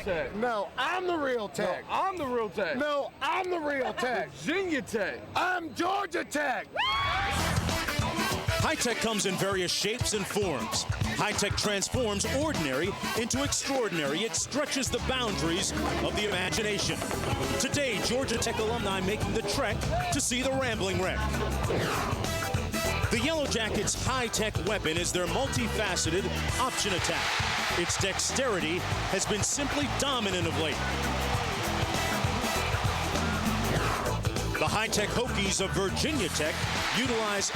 Tech. No, I'm the real Tech. No, I'm the real Tech. No, I'm the real Tech. Virginia Tech. I'm Georgia Tech. High-Tech comes in various shapes and forms. High-Tech transforms ordinary into extraordinary. It stretches the boundaries of the imagination. Today, Georgia Tech alumni making the trek to see the Rambling Wreck. The Yellow Jackets' high-tech weapon is their multifaceted option attack. Its dexterity has been simply dominant of late. The high-tech Hokies of Virginia Tech utilize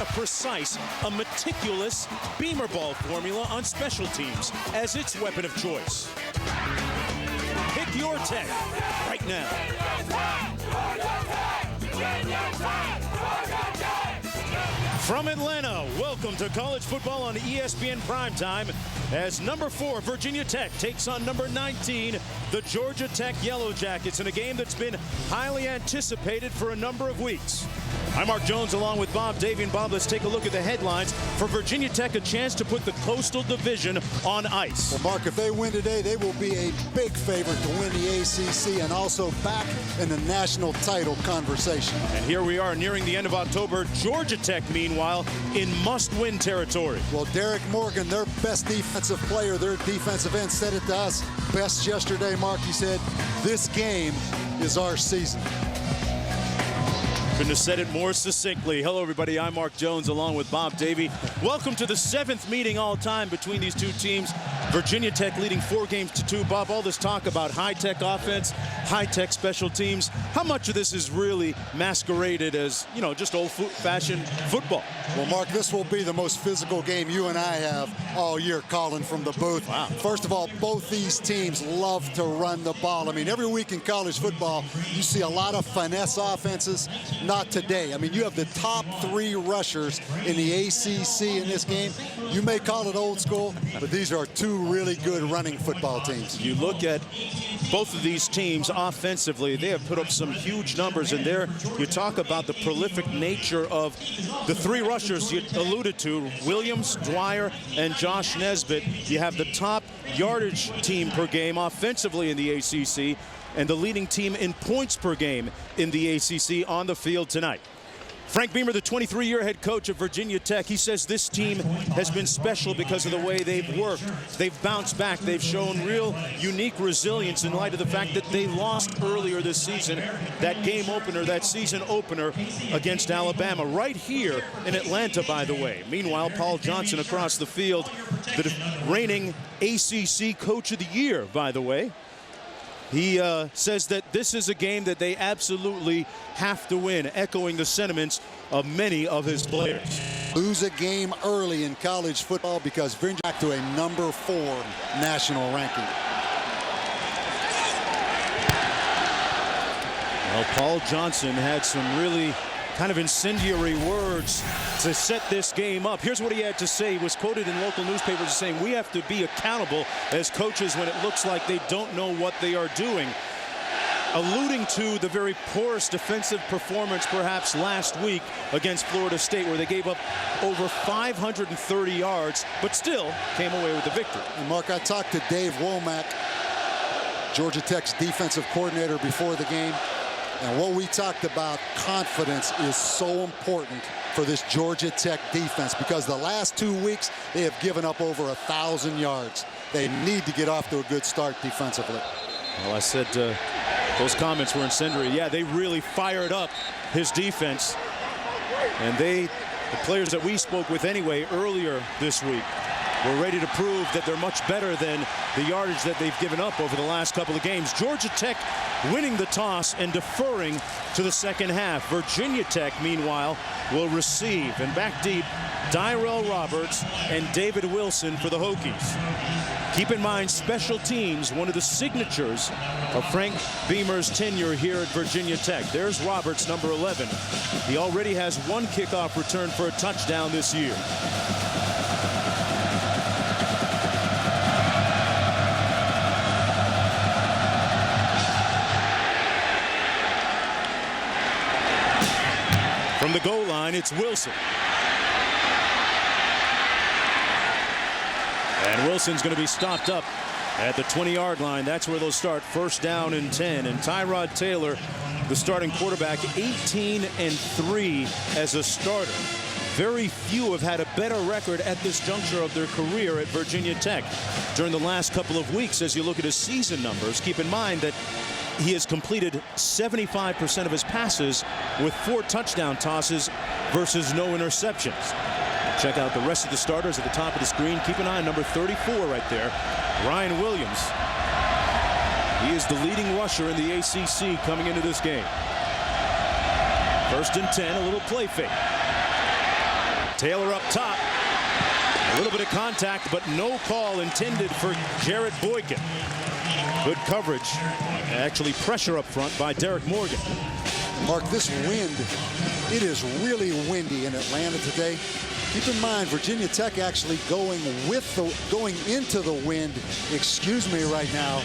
a meticulous beamer ball formula on special teams as its weapon of choice. Pick your Tech right now. From Atlanta, welcome to college football on ESPN Primetime as number 4 Virginia Tech takes on number 19, the Georgia Tech Yellow Jackets, in a game that's been highly anticipated for a number of weeks. I'm Mark Jones along with Bob Davey. And Bob, let's take a look at the headlines. For Virginia Tech, a chance to put the Coastal Division on ice. Well, Mark, if they win today, they will be a big favorite to win the ACC and also back in the national title conversation. And here we are nearing the end of October. Georgia Tech, meanwhile, in must-win territory. Well, Derek Morgan, their best defensive player, their defensive end, said it to us best yesterday, Mark. He said, this game is our season. Couldn't have said it more succinctly. Hello, everybody. I'm Mark Jones along with Bob Davey. Welcome to the 7th meeting all time between these two teams. Virginia Tech leading 4-2. Bob, all this talk about high-tech offense, high-tech special teams. How much of this is really masqueraded as, you know, just old-fashioned football? Well, Mark, this will be the most physical game you and I have all year calling from the booth. Wow. First of all, both these teams love to run the ball. I mean, every week in college football, you see a lot of finesse offenses. Not today. I mean, you have the top 3 rushers in the ACC in this game. You may call it old school, but these are 2 really good running football teams. You look at both of these teams offensively, they have put up some huge numbers, and there you talk about the prolific nature of the 3 rushers you alluded to, Williams, Dwyer, and Josh Nesbitt. You have the top yardage team per game offensively in the ACC, and the leading team in points per game in the ACC on the field tonight. Frank Beamer, the 23-year head coach of Virginia Tech, he says this team has been special because of the way they've worked. They've bounced back. They've shown real unique resilience in light of the fact that they lost earlier this season, that game opener, that season opener against Alabama, right here in Atlanta, by the way. Meanwhile, Paul Johnson across the field, the reigning ACC Coach of the Year, by the way. He says that this is a game that they absolutely have to win, echoing the sentiments of many of his players. Lose a game early in college football because Virginia back to a number 4 national ranking. Well, Paul Johnson had some really kind of incendiary words to set this game up. Here's what he had to say. He was quoted in local newspapers as saying, we have to be accountable as coaches when it looks like they don't know what they are doing. Alluding to the very poorest defensive performance perhaps last week against Florida State, where they gave up over 530 yards, but still came away with the victory. And Mark, I talked to Dave Womack, Georgia Tech's defensive coordinator, before the game. And what we talked about, confidence is so important for this Georgia Tech defense because the last 2 weeks they have given up over 1,000 yards. They need to get off to a good start defensively. Well, I said those comments were incendiary. Yeah, they really fired up his defense. And the players that we spoke with anyway earlier this week, were ready to prove that they're much better than the yardage that they've given up over the last couple of games. Georgia Tech winning the toss and deferring to the second half. Virginia Tech, meanwhile, will receive. And back deep, Dyrell Roberts and David Wilson for the Hokies. Keep in mind, special teams, one of the signatures of Frank Beamer's tenure here at Virginia Tech. There's Roberts, number 11. He already has 1 kickoff return for a touchdown this year. From the goal line, it's Wilson. And Wilson's going to be stopped up At the 20-yard line, that's where they'll start. First down and 10. And Tyrod Taylor, the starting quarterback, 18-3 as a starter. Very few have had a better record at this juncture of their career at Virginia Tech during the last couple of weeks. As you look at his season numbers, keep in mind that he has completed 75% of his passes with 4 touchdown tosses versus no interceptions. Check out the rest of the starters at the top of the screen. Keep an eye on number 34 right there, Ryan Williams. He is the leading rusher in the ACC coming into this game. First and 10, a little play fake. Taylor up top. A little bit of contact, but no call intended for Jarrett Boykin. Good coverage. Actually pressure up front by Derek Morgan. Mark, this wind, it is really windy in Atlanta today. Keep in mind, Virginia Tech actually going into the wind, excuse me, right now.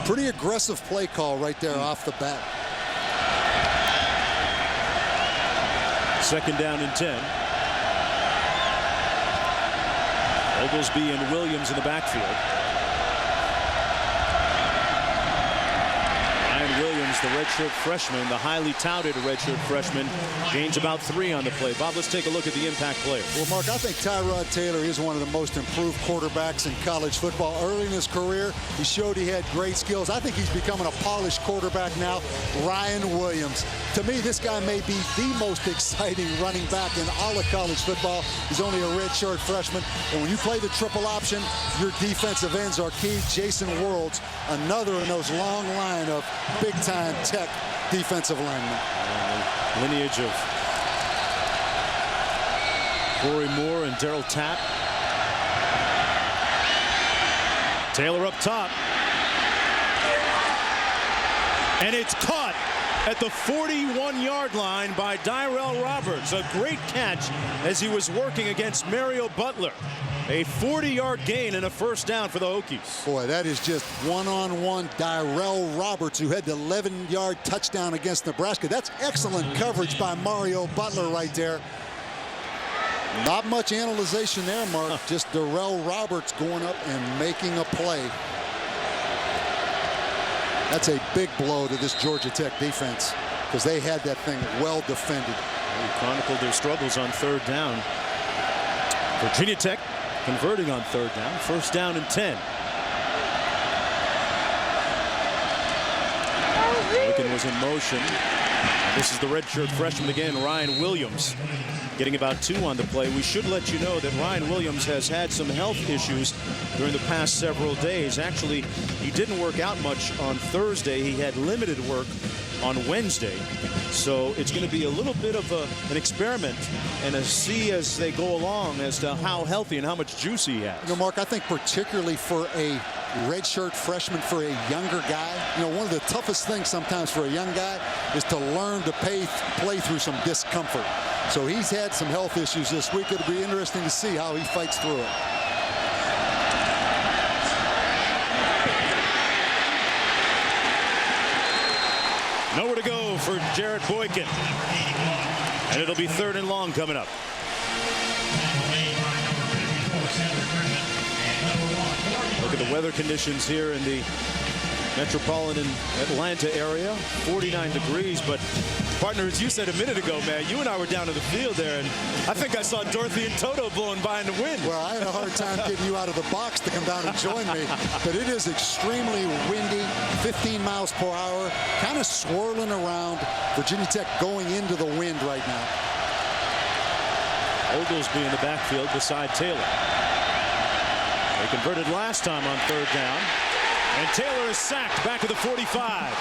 Pretty aggressive play call right there off the bat. Second down and 10. Oglesby and Williams in the backfield. Ryan Williams, the redshirt freshman, the highly touted redshirt freshman, gains about 3 on the play. Bob, let's take a look at the impact players. Well, Mark, I think Tyrod Taylor is one of the most improved quarterbacks in college football. Early in his career, he showed he had great skills. I think he's becoming a polished quarterback now. Ryan Williams. To me, this guy may be the most exciting running back in all of college football. He's only a redshirt freshman. And when you play the triple option, your defensive ends are key. Jason Worlds, another in those long line of big-time Tech defensive linemen. Lineage of Corey Moore and Darryl Tapp. Taylor up top. And it's caught at the 41-yard line by Dyrell Roberts. A great catch as he was working against Mario Butler. A 40-yard gain and a first down for the Hokies. Boy, that is just one-on-one Dyrell Roberts, who had the 11-yard touchdown against Nebraska. That's excellent coverage by Mario Butler right there. Not much analyzation there, Mark. Just Dyrell Roberts going up and making a play. That's a big blow to this Georgia Tech defense, because they had that thing well defended. They chronicled their struggles on third down. Virginia Tech converting on third down. First down and 10. Boykin was in motion. This is the redshirt freshman again, Ryan Williams, getting about 2 on the play. We should let you know that Ryan Williams has had some health issues during the past several days. Actually, he didn't work out much on Thursday. He had limited work on Wednesday. So it's going to be a little bit of an experiment and a see as they go along as to how healthy and how much juice he has. You know, Mark, I think particularly for a redshirt freshman, for a younger guy, you know, one of the toughest things sometimes for a young guy is to learn to play through some discomfort. So he's had some health issues this week. It'll be interesting to see how he fights through it. Nowhere to go for Jarrett Boykin. And it'll be 3rd and long coming up. Look at the weather conditions here in the metropolitan Atlanta area. 49 degrees, but partner, as you said a minute ago, man, you and I were down in the field there, and I think I saw Dorothy and Toto blowing by in the wind. Well, I had a hard time getting you out of the box to come down and join me, but it is extremely windy, 15 miles per hour, kind of swirling around. Virginia Tech going into the wind right now. Oglesby in the backfield beside Taylor. They converted last time on third down. And Taylor is sacked back at the 45.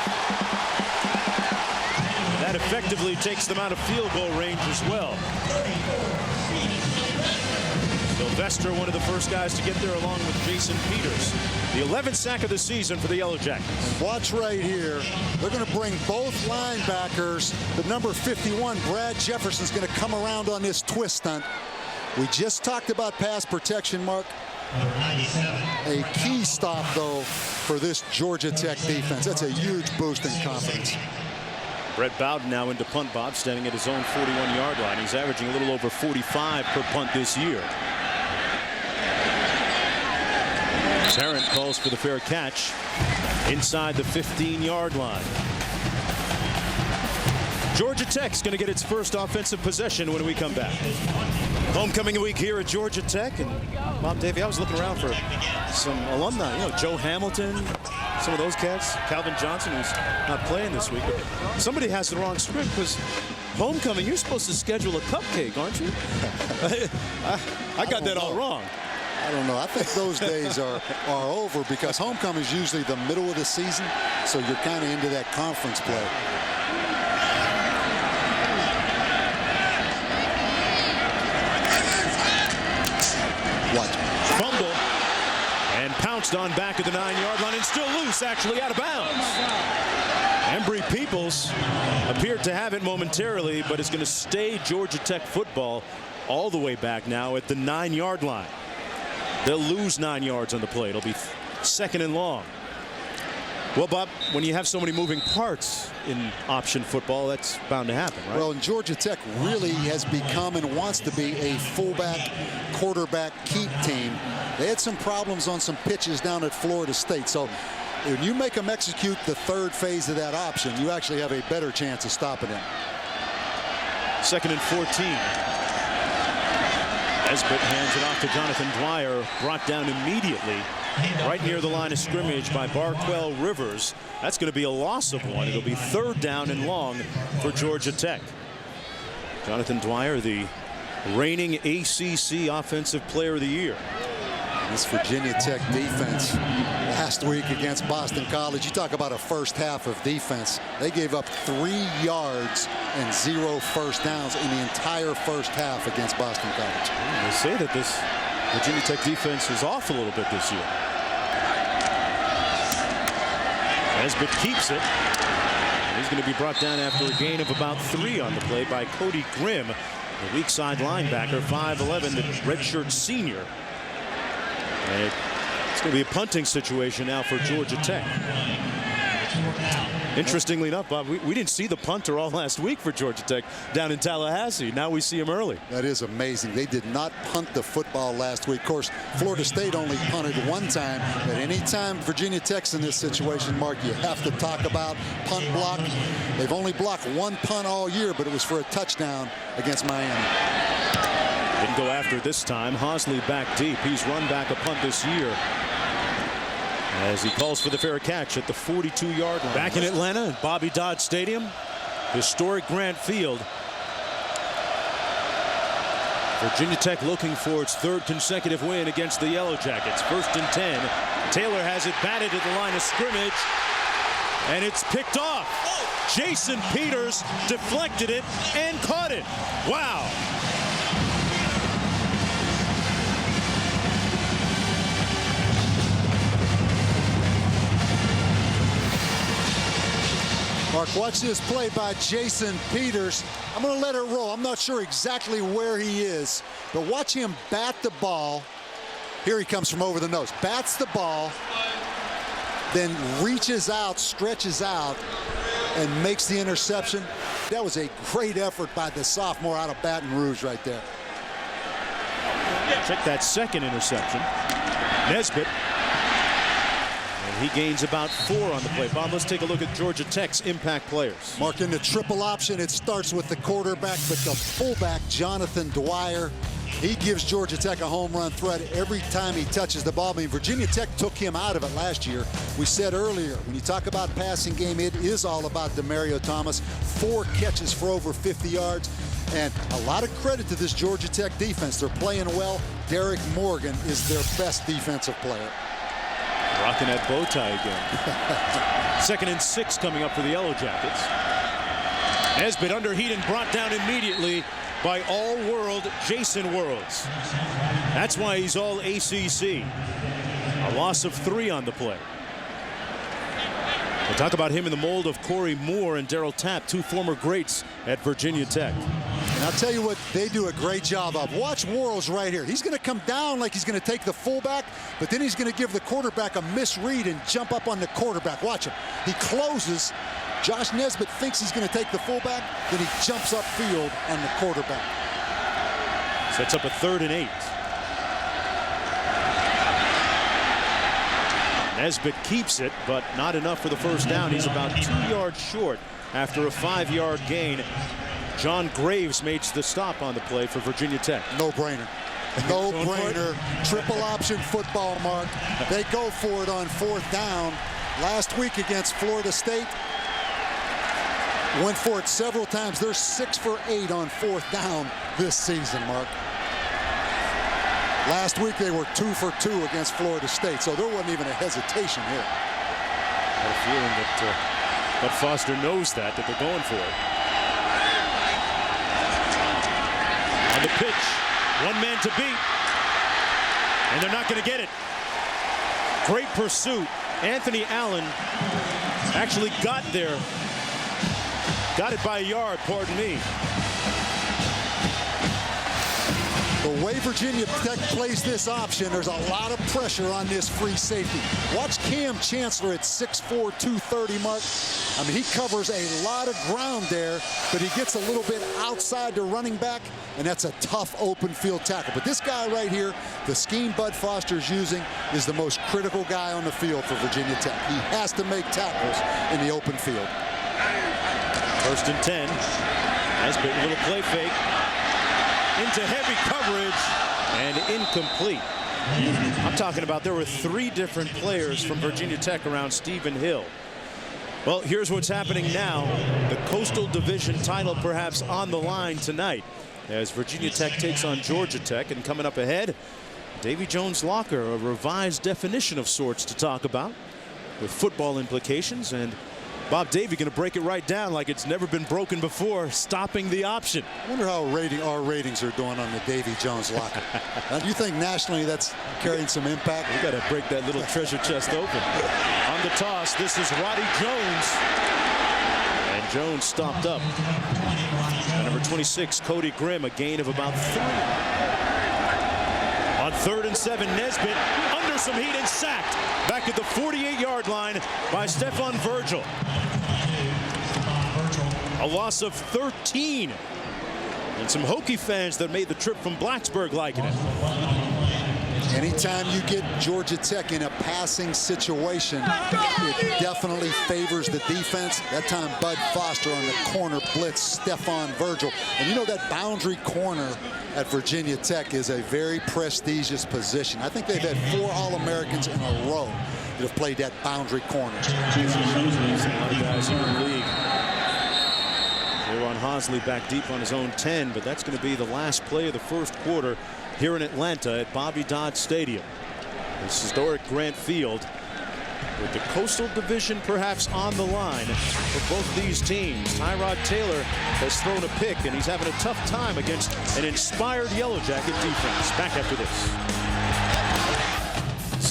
That effectively takes them out of field goal range as well. Sylvester, one of the first guys to get there along with Jason Peters. The 11th sack of the season for the Yellow Jackets. Watch right here. They're going to bring both linebackers. The number 51, Brad Jefferson's going to come around on this twist stunt. We just talked about pass protection, Mark. A key stop, though, for this Georgia Tech defense. That's a huge boost in confidence. Brett Bowden now into punt, Bob, standing at his own 41-yard line. He's averaging a little over 45 per punt this year. Tarrant calls for the fair catch inside the 15-yard line. Georgia Tech's going to get its first offensive possession when we come back. Homecoming week here at Georgia Tech. And Bob Davey, I was looking around for some alumni. You know, Joe Hamilton, some of those cats. Calvin Johnson, who's not playing this week. But somebody has the wrong script, because homecoming, you're supposed to schedule a cupcake, aren't you? I got that all wrong. I don't know. I think those days are over, because homecoming is usually the middle of the season, so you're kind of into that conference play. Watch. Fumble and pounced on back at the 9-yard line, and still loose, actually out of bounds. Embry Peoples appeared to have it momentarily, but it's going to stay Georgia Tech football all the way back now at the 9-yard line. They'll lose 9 yards on the play. It'll be 2nd and long. Well, Bob, when you have so many moving parts in option football, that's bound to happen, right? Well, and Georgia Tech really has become and wants to be a fullback, quarterback keep team. They had some problems on some pitches down at Florida State. So when you make them execute the 3rd phase of that option, you actually have a better chance of stopping them. 2nd and 14. Nesbitt hands it off to Jonathan Dwyer, brought down immediately right near the line of scrimmage by Barquell Rivers. That's going to be a loss of 1. It'll be 3rd down and long for Georgia Tech. Jonathan Dwyer, the reigning ACC Offensive Player of the Year. This Virginia Tech defense last week against Boston College, you talk about a first half of defense. They gave up 3 yards and 0 first downs in the entire first half against Boston College. They say that this Virginia Tech defense is off a little bit this year. Nesbitt keeps it. And he's going to be brought down after a gain of about 3 on the play by Cody Grimm, the weak side linebacker, 5'11", the redshirt senior. And it's going to be a punting situation now for Georgia Tech. Interestingly enough, Bob, we didn't see the punter all last week for Georgia Tech down in Tallahassee. Now we see him early. That is amazing. They did not punt the football last week. Of course, Florida State only punted 1 time. But anytime Virginia Tech's in this situation, Mark, you have to talk about punt block. They've only blocked 1 punt all year, but it was for a touchdown against Miami. Didn't go after it this time. Hosley back deep. He's run back a punt this year as he calls for the fair catch at the 42-yard line. Back in Atlanta at Bobby Dodd Stadium, historic Grant Field. Virginia Tech looking for its 3rd consecutive win against the Yellow Jackets. 1st and 10. Taylor has it batted at the line of scrimmage, and it's picked off. Jason Peters deflected it and caught it. Wow. Mark, watch this play by Jason Peters. I'm going to let it roll. I'm not sure exactly where he is, but watch him bat the ball. Here he comes from over the nose. Bats the ball, then reaches out, stretches out, and makes the interception. That was a great effort by the sophomore out of Baton Rouge right there. Check that 2nd interception. Nesbitt. He gains about 4 on the play. Bob, let's take a look at Georgia Tech's impact players. Mark, in the triple option, it starts with the quarterback, but the fullback, Jonathan Dwyer, he gives Georgia Tech a home run threat every time he touches the ball. I mean, Virginia Tech took him out of it last year. We said earlier, when you talk about passing game, it is all about Demario Thomas. 4 catches for over 50 yards. And a lot of credit to this Georgia Tech defense. They're playing well. Derek Morgan is their best defensive player. Rocking that bow tie again. 2nd and 6 coming up for the Yellow Jackets. Nesbitt under heat and brought down immediately by all-world Jason Worlds. That's why he's all ACC. A loss of 3 on the play. We'll talk about him in the mold of Corey Moore and Darryl Tapp, 2 former greats at Virginia Tech. And I'll tell you what they do a great job of. Watch Worrells right here. He's going to come down like he's going to take the fullback, but then he's going to give the quarterback a misread and jump up on the quarterback. Watch him. He closes. Josh Nesbitt thinks he's going to take the fullback, then he jumps upfield on the quarterback. Sets up a 3rd and 8. Nesbitt keeps it, but not enough for the first down. He's about 2 yards short after a 5-yard gain. John Graves makes the stop on the play for Virginia Tech. No-brainer. No-brainer. Triple option football, Mark. They go for it on 4th down. Last week against Florida State, went for it several times. They're 6 for 8 on 4th down this season, Mark. Last week they were 2 for 2 against Florida State, so there wasn't even a hesitation here. I have a feeling that Bud Foster knows that they're going for it. On the pitch, 1 man to beat, and they're not going to get it. Great pursuit. Anthony Allen actually got there. Got it by a yard, pardon me. The way Virginia Tech plays this option, there's a lot of pressure on this free safety. Watch Cam Chancellor at 6'4", 230, Mark. I mean, he covers a lot of ground there, but he gets a little bit outside the running back, and that's a tough open field tackle. But this guy right here, the scheme Bud Foster's using, is the most critical guy on the field for Virginia Tech. He has to make tackles in the open field. 1st and 10. Nesbitt, a little play fake. Into heavy coverage and incomplete. I'm talking about there were 3 different players from Virginia Tech around Stephen Hill. Well, here's what's happening now. The Coastal Division title perhaps on the line tonight as Virginia Tech takes on Georgia Tech. And coming up ahead, Davy Jones-Locker, a revised definition of sorts to talk about with football implications, and Bob Davey going to break it right down like it's never been broken before, stopping the option. I wonder how our ratings are doing on the Davy Jones-Locker. Do you think nationally that's carrying some impact? We got to break that little treasure chest open. On the toss, this is Roddy Jones. And Jones stopped up. And number 26, Cody Grimm, a gain of about 3. On 3rd and 7, Nesbitt under some heat and sacked back at the 48-yard line by Stephon Virgil. A loss of 13. And some Hokie fans that made the trip from Blacksburg liking it. Anytime you get Georgia Tech in a passing situation, it definitely favors the defense. That time, Bud Foster on the corner blitz, Stephon Virgil. And you know that boundary corner at Virginia Tech is a very prestigious position. I think they've had 4 All-Americans in a row that have played that boundary corner. A lot of guys in the league. Ron Hosley back deep on his own 10, but that's going to be the last play of the first quarter here in Atlanta at Bobby Dodd Stadium. This historic Grant Field with the Coastal Division perhaps on the line for both these teams. Tyrod Taylor has thrown a pick, and he's having a tough time against an inspired Yellow Jacket defense. Back after this.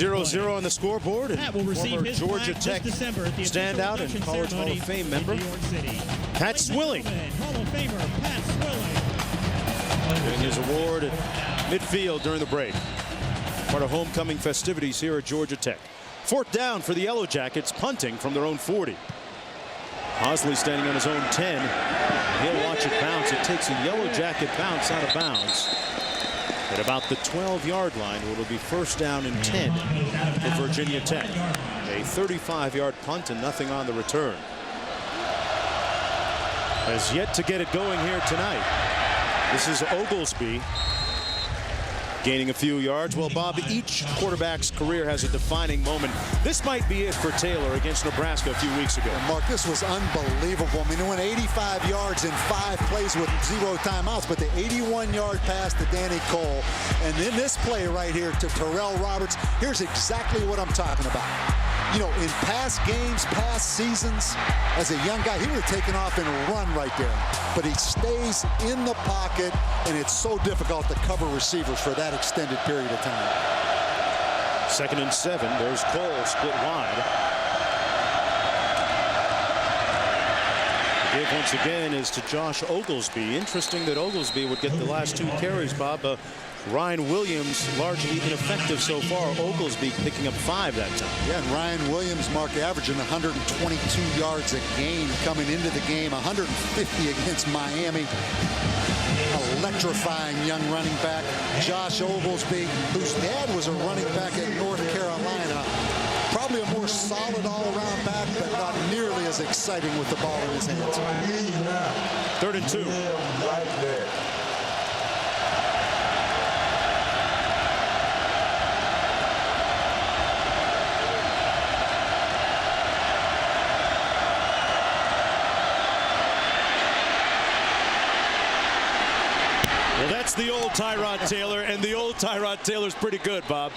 0-0 on the scoreboard, and former Georgia Tech standout and College Hall of Fame member Pat Swilling getting his award at midfield during the break. Part of homecoming festivities here at Georgia Tech. 4th down for the Yellow Jackets, punting from their own 40. Hosley standing on his own 10. He'll watch it bounce. It takes a Yellow Jacket bounce out of bounds at about the 12-yard line. It'll be 1st down and 10 for Virginia Tech. A 35-yard punt and nothing on the return. Has yet to get it going here tonight. This is Oglesby gaining a few yards. Well, Bob, each quarterback's career has a defining moment. This might be it for Taylor against Nebraska a few weeks ago. And Mark, this was unbelievable. I mean, he went 85 yards in 5 plays with 0 timeouts, but the 81-yard pass to Danny Cole. And in this play right here to Terrell Roberts, here's exactly what I'm talking about. You know, in past games, past seasons, as a young guy, he would have taken off and run right there. But he stays in the pocket, and it's so difficult to cover receivers for that extended period of time. 2nd and 7. There's Cole split wide. The give once again is to Josh Oglesby. Interesting that Oglesby would get the last 2 carries, Bob. Ryan Williams largely ineffective so far. Oglesby picking up 5 that time. Yeah, and Ryan Williams, Mark, averaging 122 yards a game coming into the game, 150 against Miami. Electrifying young running back, Josh Oglesby, whose dad was a running back at North Carolina. probably a more solid all-around back, but not nearly as exciting with the ball in his hands. 3rd and 2. Well, that's the old Tyrod Taylor, and the old Tyrod Taylor's pretty good, Bob.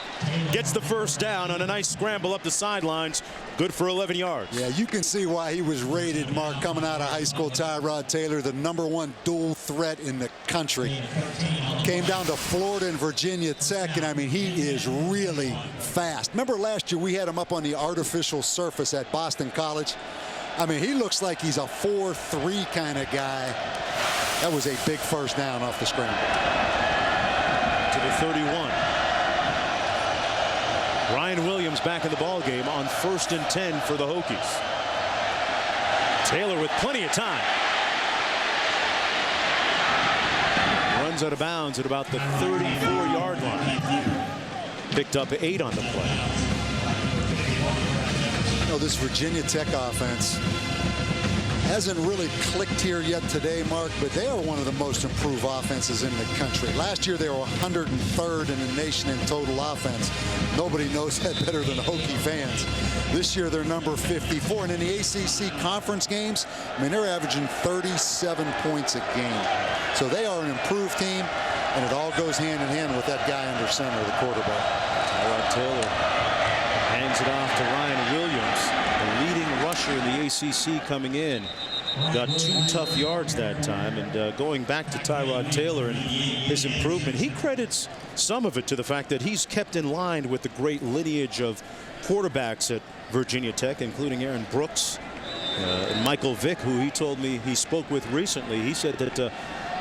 Gets the first down on a nice scramble up the sidelines. Good for 11 yards. Yeah, you can see why he was rated, Mark, coming out of high school. Tyrod Taylor, the #1 dual threat in the country. Came down to Florida and Virginia Tech, and I mean, he is really fast. Remember last year we had him up on the artificial surface at Boston College? I mean, he looks like he's a 4-3 kind of guy. That was a big first down off the scramble. To the 31. Ryan Williams back in the ball game on 1st and 10 for the Hokies. Taylor with plenty of time. Runs out of bounds at about the 34-yard line. Picked up 8 on the play. You know, this Virginia Tech offense hasn't really clicked here yet today, Mark, but they are one of the most improved offenses in the country. Last year they were 103rd in the nation in total offense. Nobody knows that better than Hokie fans. This year they're number 54, and in the ACC conference games, I mean, they're averaging 37 points a game. So they are an improved team, and it all goes hand in hand with that guy under center, the quarterback. Tyrod Taylor hands it off to Ryan Williams, the leading rusher in the ACC coming in. Got 2 tough yards that time, and going back to Tyrod Taylor and his improvement, he credits some of it to the fact that he's kept in line with the great lineage of quarterbacks at Virginia Tech, including Aaron Brooks and Michael Vick, who he told me he spoke with recently. He said that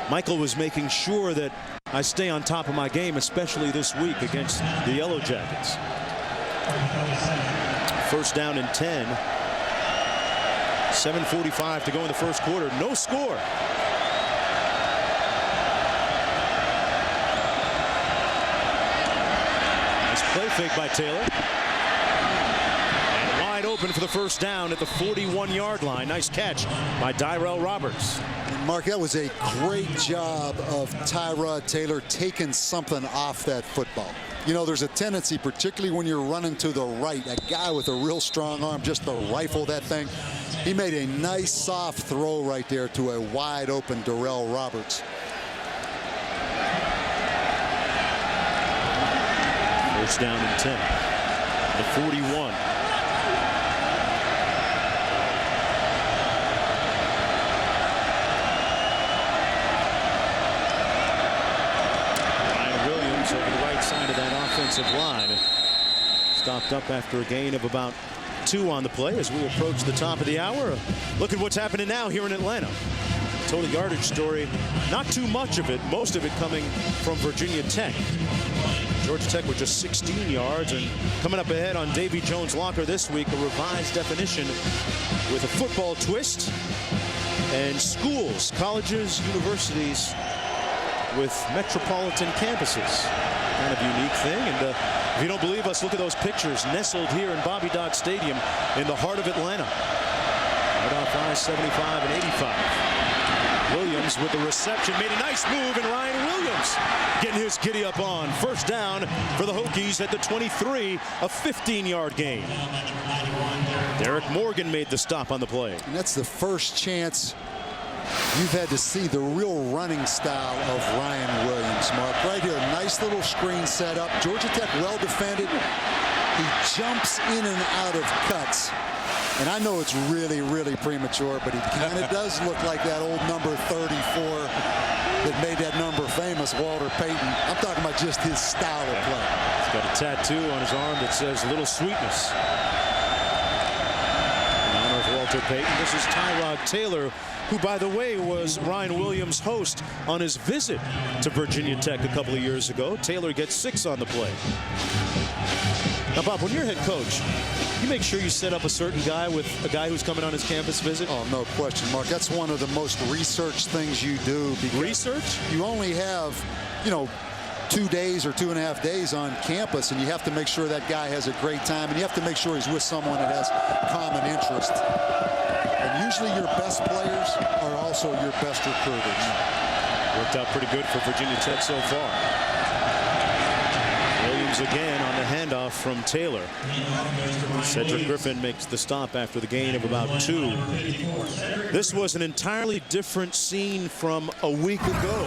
Michael was making sure that I stay on top of my game, especially this week against the Yellow Jackets. 1st down and 10. 7:45 to go in the first quarter. No score. Nice play fake by Taylor. And wide open for the first down at the 41-yard line. Nice catch by Dyrell Roberts. And Mark, that was a great job of Tyrod Taylor taking something off that football. You know, there's a tendency, particularly when you're running to the right, a guy with a real strong arm just to rifle that thing. He made a nice soft throw right there to a wide open Dyrell Roberts. First down and 10. The 41. Over the right side of that offensive line. Stopped up after a gain of about 2 on the play as we approach the top of the hour. Look at what's happening now here in Atlanta. Total yardage story, not too much of it, most of it coming from Virginia Tech. Georgia Tech with just 16 yards, and coming up ahead on Davy Jones' Locker this week, a revised definition with a football twist, and schools, colleges, universities with metropolitan campuses. Kind of unique thing. And if you don't believe us, look at those pictures nestled here in Bobby Dodd Stadium in the heart of Atlanta. Right off I-75 and 85. Williams with the reception, made a nice move, and Ryan Williams getting his giddy up on. First down for the Hokies at the 23, a 15-yard gain. Derek Morgan made the stop on the play. And that's the first chance you've had to see the real running style of Ryan Williams, Mark. Right here, nice little screen set up. Georgia Tech well defended. He jumps in and out of cuts. And I know it's really, really premature, but he kind of does look like that old number 34 that made that number famous, Walter Payton. I'm talking about just his style of play. He's got a tattoo on his arm that says "Little Sweetness." In honor of Walter Payton, this is Tyrod Taylor, who, by the way, was Ryan Williams' host on his visit to Virginia Tech a couple of years ago. Taylor gets 6 on the play. Now, Bob, when you're head coach, you make sure you set up a certain guy with a guy who's coming on his campus visit? Oh, no question, Mark. That's one of the most researched things you do. Research? You only have, 2 days or 2.5 days on campus, and you have to make sure that guy has a great time, and you have to make sure he's with someone that has common interest. And usually your best players are also your best recruiters. Worked out pretty good for Virginia Tech so far. Williams again on the handoff from Taylor. Cedric Griffin makes the stop after the gain of about 2. This was an entirely different scene from a week ago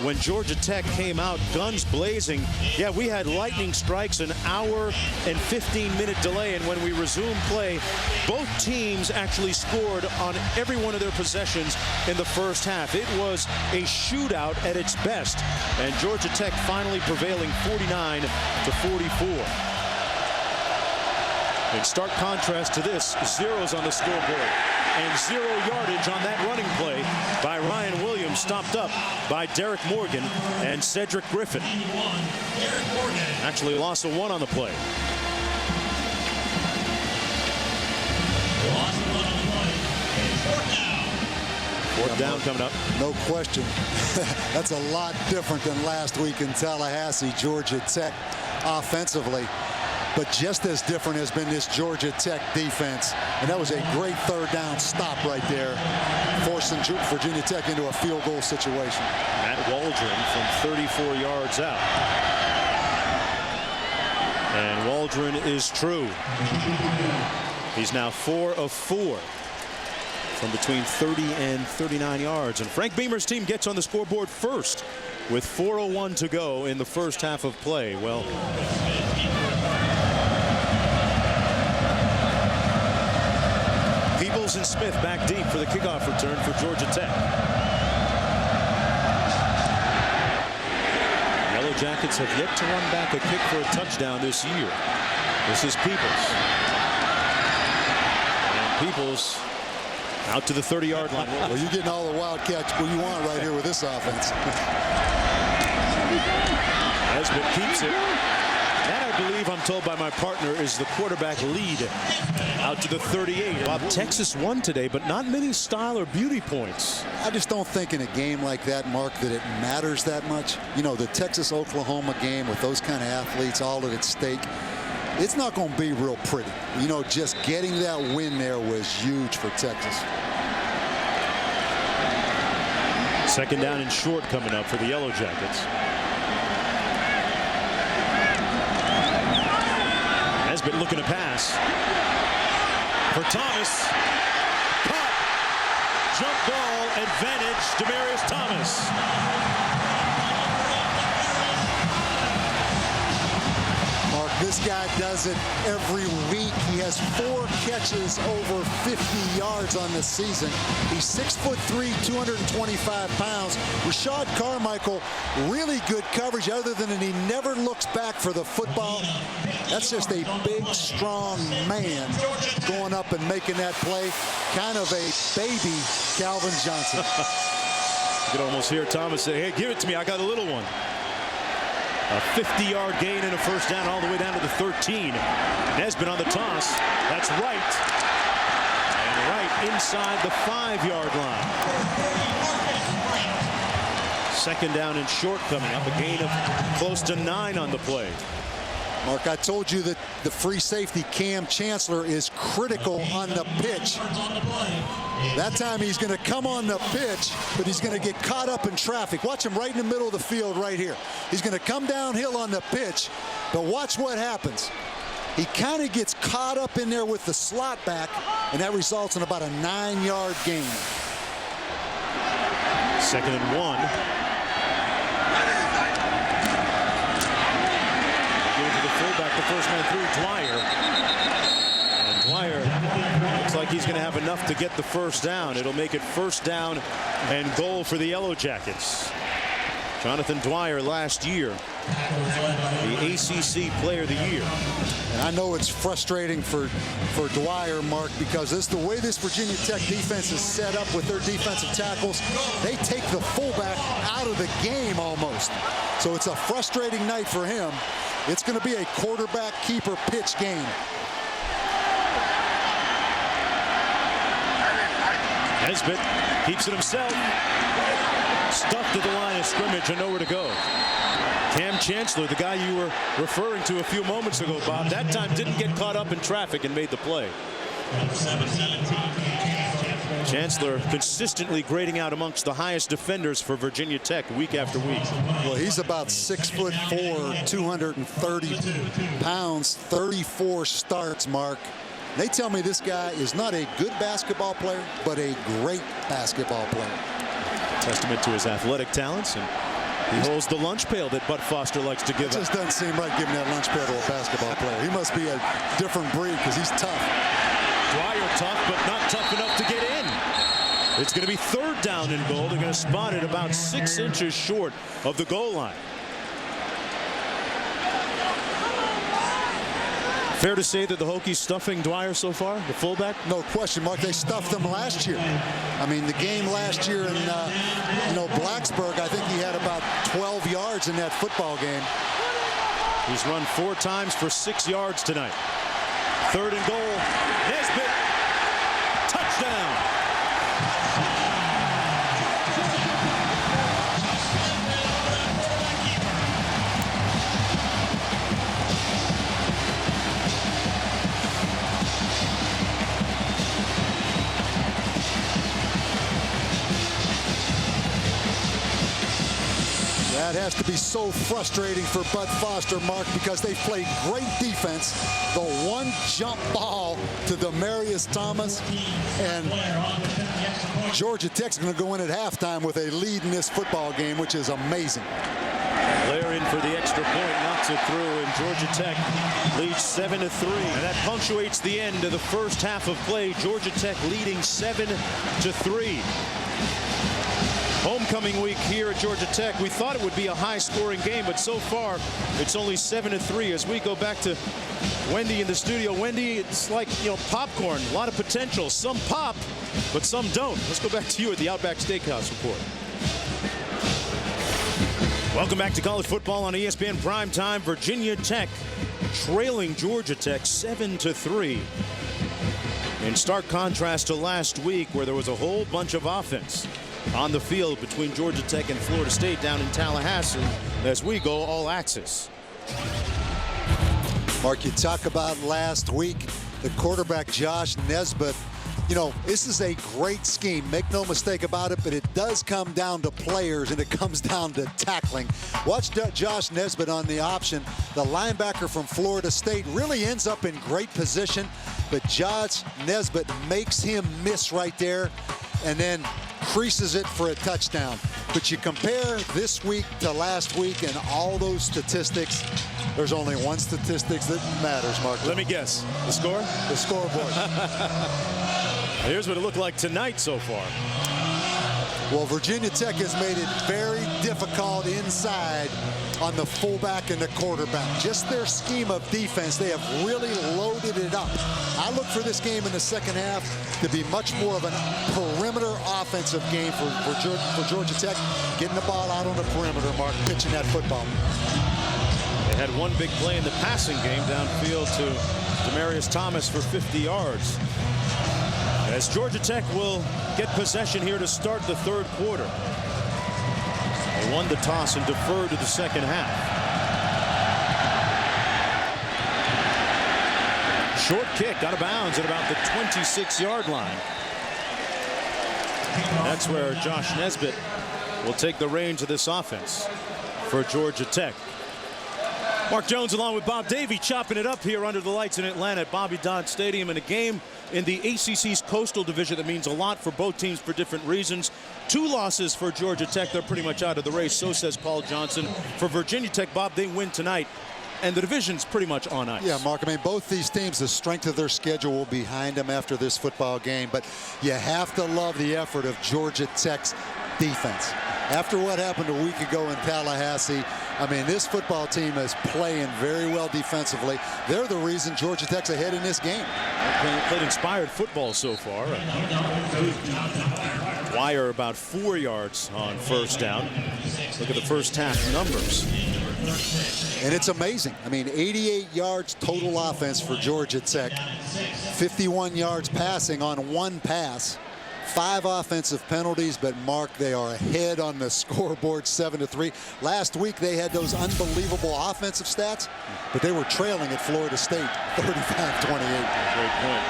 when Georgia Tech came out guns blazing. Yeah, we had lightning strikes, an hour and 15-minute delay, and when we resumed play, both teams actually scored on every one of their possessions in the first half. It was a shootout at its best, and Georgia Tech finally prevailing 49-44. In stark contrast to this, 0s on the scoreboard and 0 yardage on that running play by Ryan Williams, stopped up by Derek Morgan and Cedric Griffin. Actually loss of 1 on the play. Fourth down coming up. No question. That's a lot different than last week in Tallahassee. Georgia Tech offensively. But just as different has been this Georgia Tech defense. And that was a great 3rd down stop right there, forcing Virginia Tech into a field goal situation. Matt Waldron from 34 yards out. And Waldron is true. He's now 4 of 4 from between 30 and 39 yards. And Frank Beamer's team gets on the scoreboard first with 4:01 to go in the first half of play. Well, Peoples and Smith back deep for the kickoff return for Georgia Tech. Yellow Jackets have yet to run back a kick for a touchdown this year. This is Peoples. And Peoples out to the 30-yard line. Well, you're getting all the Wildcats you want right here with this offense. Nesbitt keeps it. That, I believe, I'm told by my partner, is the quarterback lead out to the 38. Bob, Texas won today, but not many style or beauty points. I just don't think in a game like that, Mark, that it matters that much. You know, the Texas-Oklahoma game with those kind of athletes all at stake, it's not going to be real pretty. You know, just getting that win there was huge for Texas. 2nd down and short coming up for the Yellow Jackets. Nesbitt looking to pass for Thomas. Caught. Jump ball advantage, Demaryius Thomas. This guy does it every week. He has 4 catches over 50 yards on the season. He's 6'3", 225 pounds. Rashad Carmichael, really good coverage other than he never looks back for the football. That's just a big, strong man going up and making that play. Kind of a baby Calvin Johnson. You could almost hear Thomas say, hey, give it to me. I got a little one. A 50-yard gain and a first down all the way down to the 13. Nesbitt on the toss. That's right. And right inside the 5-yard line. 2nd down and short coming up. A gain of close to 9 on the play. Mark, I told you that the free safety Cam Chancellor is critical on the pitch. That time he's going to come on the pitch, but he's going to get caught up in traffic. Watch him right in the middle of the field right here. He's going to come downhill on the pitch, but watch what happens. He kind of gets caught up in there with the slot back, and that results in about a 9-yard gain. 2nd and 1. The first man through, Dwyer. And Dwyer looks like he's going to have enough to get the first down. It'll make it 1st down and goal for the Yellow Jackets. Jonathan Dwyer last year, the ACC Player of the Year. And I know it's frustrating for Dwyer, Mark, because this the way this Virginia Tech defense is set up with their defensive tackles. They take the fullback out of the game almost. So it's a frustrating night for him. It's going to be a quarterback keeper pitch game. Cam Chancellor, the guy you were referring to a few moments ago, Bob, that time didn't get caught up in traffic and made the play. Chancellor consistently grading out amongst the highest defenders for Virginia Tech week after week. Well, he's about 6'4", 230 pounds, 34 starts, Mark. They tell me this guy is not a good basketball player, but a great basketball player. Testament to his athletic talents, and he holds the lunch pail that Bud Foster likes to give It just doesn't seem right giving that lunch pail to a basketball player. He must be a different breed because he's tough. Dwyer tough, but not tough enough to get in. It's going to be 3rd down and goal. They're going to spot it about 6 inches short of the goal line. Fair to say that the Hokies stuffing Dwyer so far, the fullback? No question, Mark. They stuffed him last year. I mean, the game last year in, Blacksburg, I think he had about 12 yards in that football game. He's run 4 times for 6 yards tonight. 3rd and goal. Nesbitt. Touchdown. That has to be so frustrating for Bud Foster, Mark, because they played great defense. The one jump ball to Demarius Thomas, and Georgia Tech's going to go in at halftime with a lead in this football game, which is amazing. Blair in for the extra point, knocks it through, and Georgia Tech leads 7-3. And that punctuates the end of the first half of play. Georgia Tech leading 7-3. Homecoming week here at Georgia Tech. We thought it would be a high-scoring game, but so far it's only 7-3. As we go back to Wendy in the studio. Wendy, it's like, popcorn. A lot of potential. Some pop, but some don't. Let's go back to you at the Outback Steakhouse report. Welcome back to college football on ESPN Primetime. Virginia Tech trailing Georgia Tech 7-3. In stark contrast to last week, where there was a whole bunch of offense on the field between Georgia Tech and Florida State down in Tallahassee as we go all access. Mark, you talk about last week, the quarterback Josh Nesbitt. This is a great scheme. Make no mistake about it, but it does come down to players, and it comes down to tackling. Watch Josh Nesbitt on the option. The linebacker from Florida State really ends up in great position, but Josh Nesbitt makes him miss right there and then creases it for a touchdown. But you compare this week to last week and all those statistics, there's only one statistic that matters, Mark. Let me guess. The score? The scoreboard. Here's what it looked like tonight so far. Well, Virginia Tech has made it very difficult inside on the fullback and the quarterback. Just their scheme of defense, they have really loaded it up. I look for this game in the second half to be much more of a perimeter offensive game for Georgia Tech, getting the ball out on the perimeter, Mark, pitching that football. They had one big play in the passing game downfield to Demarius Thomas for 50 yards. As Georgia Tech will get possession here to start the 3rd quarter. They won the toss and deferred to the second half. Short kick out of bounds at about the 26-yard line. That's where Josh Nesbitt will take the reins of this offense for Georgia Tech. Mark Jones along with Bob Davie chopping it up here under the lights in Atlanta at Bobby Dodd Stadium in a game in the ACC's Coastal Division that means a lot for both teams for different reasons. 2 losses for Georgia Tech. They're pretty much out of the race. So says Paul Johnson. For Virginia Tech, Bob, they win tonight, and the division's pretty much on ice. Yeah, Mark, I mean, both these teams, the strength of their schedule will be behind them after this football game, but you have to love the effort of Georgia Tech's defense. After what happened a week ago in Tallahassee, I mean, this football team is playing very well defensively. They're the reason Georgia Tech's ahead in this game. Played inspired football so far. Dwyer about 4 yards on first down. Look at the first half numbers. And it's amazing. I mean, 88 yards total offense for Georgia Tech. 51 yards passing on one pass 5 offensive penalties, but Mark, they are ahead on the scoreboard 7-3. Last week they had those unbelievable offensive stats, but they were trailing at Florida State 35-28. Great point.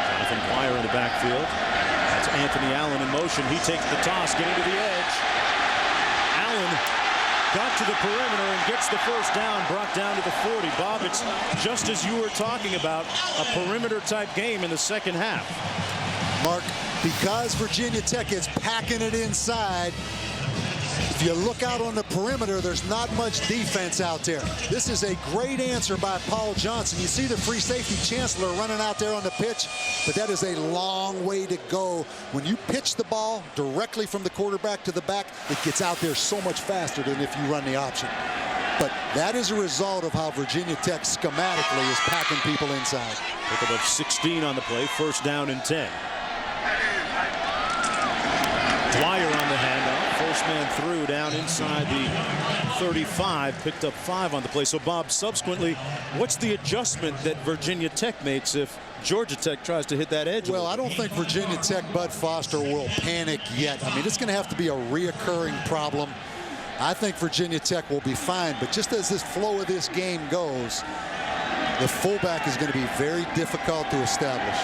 Jonathan Dwyer in the backfield. That's Anthony Allen in motion. He takes the toss, getting to the edge. Allen got to the perimeter and gets the first down, brought down to the 40. Bob, it's just as you were talking about, a perimeter-type game in the second half. Mark, because Virginia Tech is packing it inside, if you look out on the perimeter, there's not much defense out there. This is a great answer by Paul Johnson. You see the free safety Chancellor running out there on the pitch, but that is a long way to go. When you pitch the ball directly from the quarterback to the back, it gets out there so much faster than if you run the option. But that is a result of how Virginia Tech schematically is packing people inside. Pick up 16 on the play, first down and 10. Dwyer on the handoff, first man through down inside the 35, picked up 5 on the play. So Bob, subsequently, what's the adjustment that Virginia Tech makes if Georgia Tech tries to hit that edge? Well, I don't think Virginia Tech Bud Foster will panic yet. I mean, it's going to have to be a reoccurring problem. I think Virginia Tech will be fine, but just as this flow of this game goes, the fullback is going to be very difficult to establish.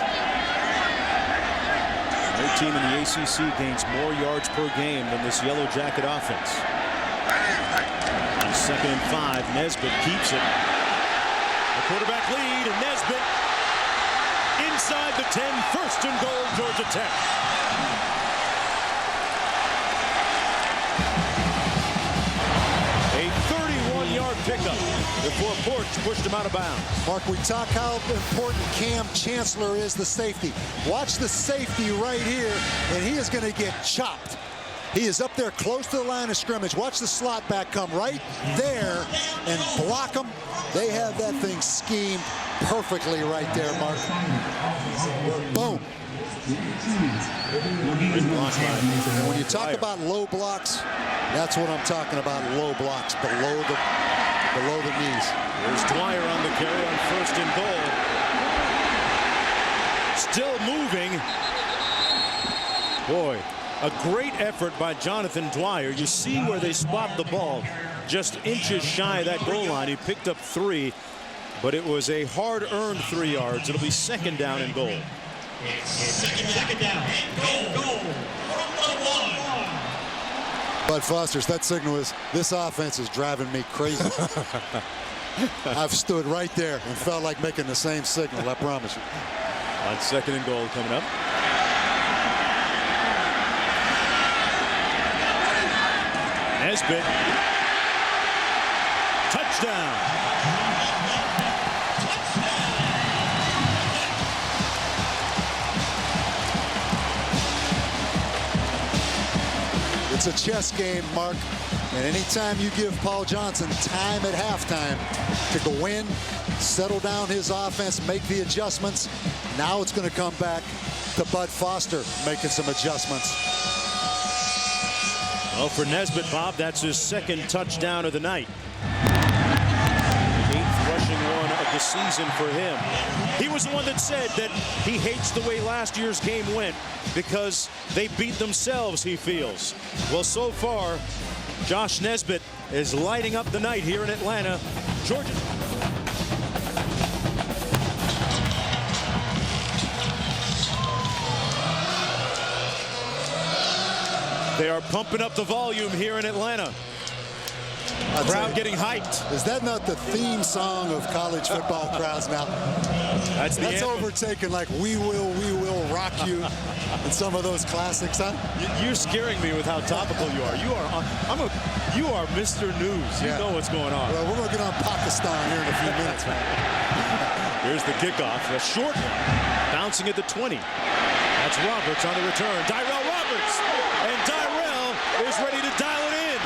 No team in the ACC gains more yards per game than this Yellow Jacket offense. On 2nd and 5, Nesbitt keeps it. The quarterback lead, and Nesbitt inside the 10, first and goal, Georgia Tech. A 31-yard pickup before Porch pushed him out of bounds. Mark, we talk how important Cam Chancellor is, the safety. Watch the safety right here, and he is going to get chopped. He is up there close to the line of scrimmage. Watch the slot back come right there and block him. They have that thing schemed perfectly right there, Mark. Boom. When you talk about low blocks, that's what I'm talking about, low blocks, below the knees. There's Dwyer on the carry on 1st and goal. Still moving. Boy, a great effort by Jonathan Dwyer. You see where they spot the ball, just inches shy of that goal line. He picked up 3, but it was a hard-earned 3 yards. It'll be 2nd down and goal. Second down. Goal. Bud Foster's, that signal is, this offense is driving me crazy. I've stood right there and felt like making the same signal, I promise you. On 2nd and goal coming up. Nesbitt. Touchdown. It's a chess game, Mark, and anytime you give Paul Johnson time at halftime to go in, settle down his offense, make the adjustments, now it's going to come back to Bud Foster making some adjustments. Well, for Nesbitt, Bob, that's his 2nd touchdown of the night. 8th rushing one of the season for him. He was the one that said that he hates the way last year's game went because they beat themselves, he feels. Well, so far, Josh Nesbitt is lighting up the night here in Atlanta. Georgia. They are pumping up the volume here in Atlanta. Crowd getting hyped. Is that not the theme song of college football crowds now? That's overtaken like We Will Rock You and some of those classics, huh? You're scaring me with how topical you are. You are Mr. News. You know what's going on. Well, we're going to get on Pakistan here in a few minutes, man. Here's the kickoff, a short one, bouncing at the 20. That's Roberts on the return. Tyrell Roberts, and Tyrell is ready to dial it in.